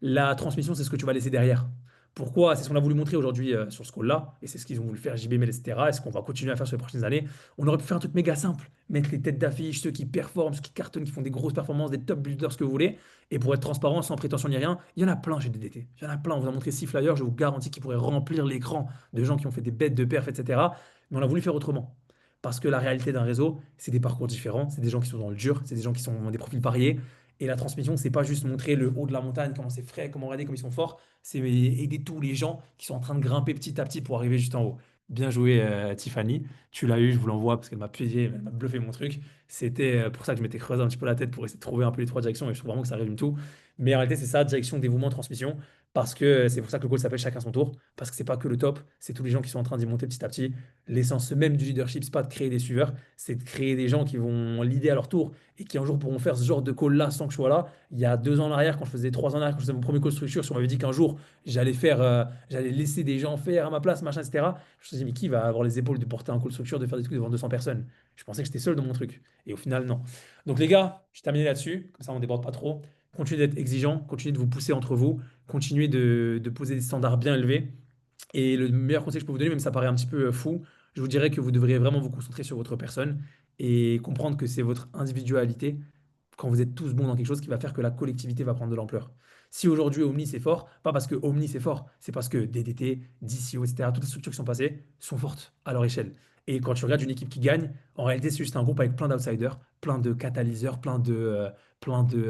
La transmission, c'est ce que tu vas laisser derrière. Pourquoi? C'est ce qu'on a voulu montrer aujourd'hui sur ce call-là, et c'est ce qu'ils ont voulu faire JBML, etc. Et ce qu'on va continuer à faire sur les prochaines années. On aurait pu faire un truc méga simple, mettre les têtes d'affiche, ceux qui performent, ceux qui cartonnent, qui font des grosses performances, des top builders, ce que vous voulez. Et pour être transparent, sans prétention ni rien, il y en a plein chez DDT. Il y en a plein. On vous a montré 6 flyers, je vous garantis qu'ils pourraient remplir l'écran de gens qui ont fait des bêtes de perf, etc. Mais on a voulu faire autrement. Parce que la réalité d'un réseau, c'est des parcours différents, c'est des gens qui sont dans le dur, c'est des gens qui sont des profils variés. Et la transmission, c'est pas juste montrer le haut de la montagne, comment c'est frais, comment regarder, comme ils sont forts. C'est aider tous les gens qui sont en train de grimper petit à petit pour arriver juste en haut. Bien joué, Tiffany. Tu l'as eu, je vous l'envoie parce qu'elle m'a piégé, elle m'a bluffé mon truc. C'était pour ça que je m'étais creusé un petit peu la tête pour essayer de trouver un peu les trois directions et je trouve vraiment que ça résume tout. Mais en réalité, c'est ça, direction, dévouement, transmission. Parce que c'est pour ça que le call s'appelle chacun son tour. Parce que c'est pas que le top, c'est tous les gens qui sont en train d'y monter petit à petit. L'essence même du leadership, c'est pas de créer des suiveurs, c'est de créer des gens qui vont l'idée à leur tour et qui un jour pourront faire ce genre de call-là sans que je sois là. Il y a 2 ans en arrière, quand je faisais 3 ans en arrière, quand je faisais mon premier call structure, si on m'avait dit qu'un jour j'allais laisser des gens faire à ma place, machin, etc. Je me suis dit, mais qui va avoir les épaules de porter un call structure, de faire des trucs devant 200 personnes? Je pensais que j'étais seul dans mon truc. Et au final, non. Donc les gars, je terminé là-dessus, comme ça on ne déborde pas trop. Continuez d'être exigeant, continuez de vous pousser entre vous, continuez de poser des standards bien élevés. Et le meilleur conseil que je peux vous donner, même si ça paraît un petit peu fou, je vous dirais que vous devriez vraiment vous concentrer sur votre personne et comprendre que c'est votre individualité, quand vous êtes tous bons dans quelque chose, qui va faire que la collectivité va prendre de l'ampleur. Si aujourd'hui Omni c'est fort, pas parce que Omni c'est fort, c'est parce que DDT, DCO, etc., toutes les structures qui sont passées sont fortes à leur échelle. Et quand tu regardes une équipe qui gagne, en réalité c'est juste un groupe avec plein d'outsiders, plein de catalyseurs, plein de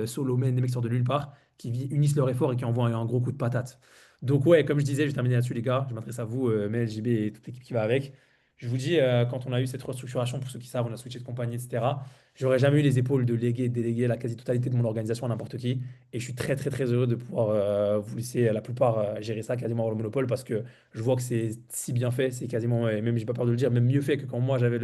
solo men, des mecs qui sortent de nulle part, qui unissent leurs efforts et qui envoient un gros coup de patate. Donc ouais, comme je disais, je vais terminer là-dessus les gars, je m'adresse à vous, Mel, JB et toute l'équipe qui va avec. Je vous dis, quand on a eu cette restructuration, pour ceux qui savent, on a switché de compagnie, etc. J'aurais jamais eu les épaules de léguer, de déléguer la quasi-totalité de mon organisation à n'importe qui. Et je suis très, très, très heureux de pouvoir vous laisser la plupart gérer ça, quasiment avoir le monopole, parce que je vois que c'est si bien fait, c'est quasiment, et même j'ai pas peur de le dire, même mieux fait que quand moi j'avais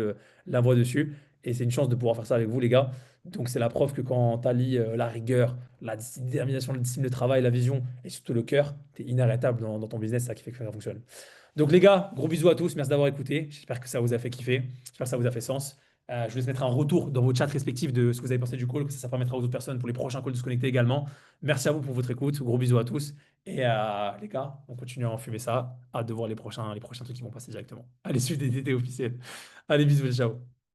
la voix dessus. Et c'est une chance de pouvoir faire ça avec vous, les gars. Donc c'est la preuve que quand tu allies la rigueur, la détermination, le discipline de travail, la vision et surtout le cœur, tu es inarrêtable dans ton business, c'est ça qui fait que ça fonctionne. Donc les gars, gros bisous à tous, merci d'avoir écouté. J'espère que ça vous a fait kiffer, j'espère que ça vous a fait sens. Je vous laisse mettre un retour dans vos chats respectifs de ce que vous avez pensé du call, que ça permettra aux autres personnes pour les prochains calls de se connecter également. Merci à vous pour votre écoute, gros bisous à tous. Et les gars, on continue à enfumer ça. Hâte de voir les prochains trucs qui vont passer directement. Allez, suivez des DT officiels. Allez, bisous, ciao.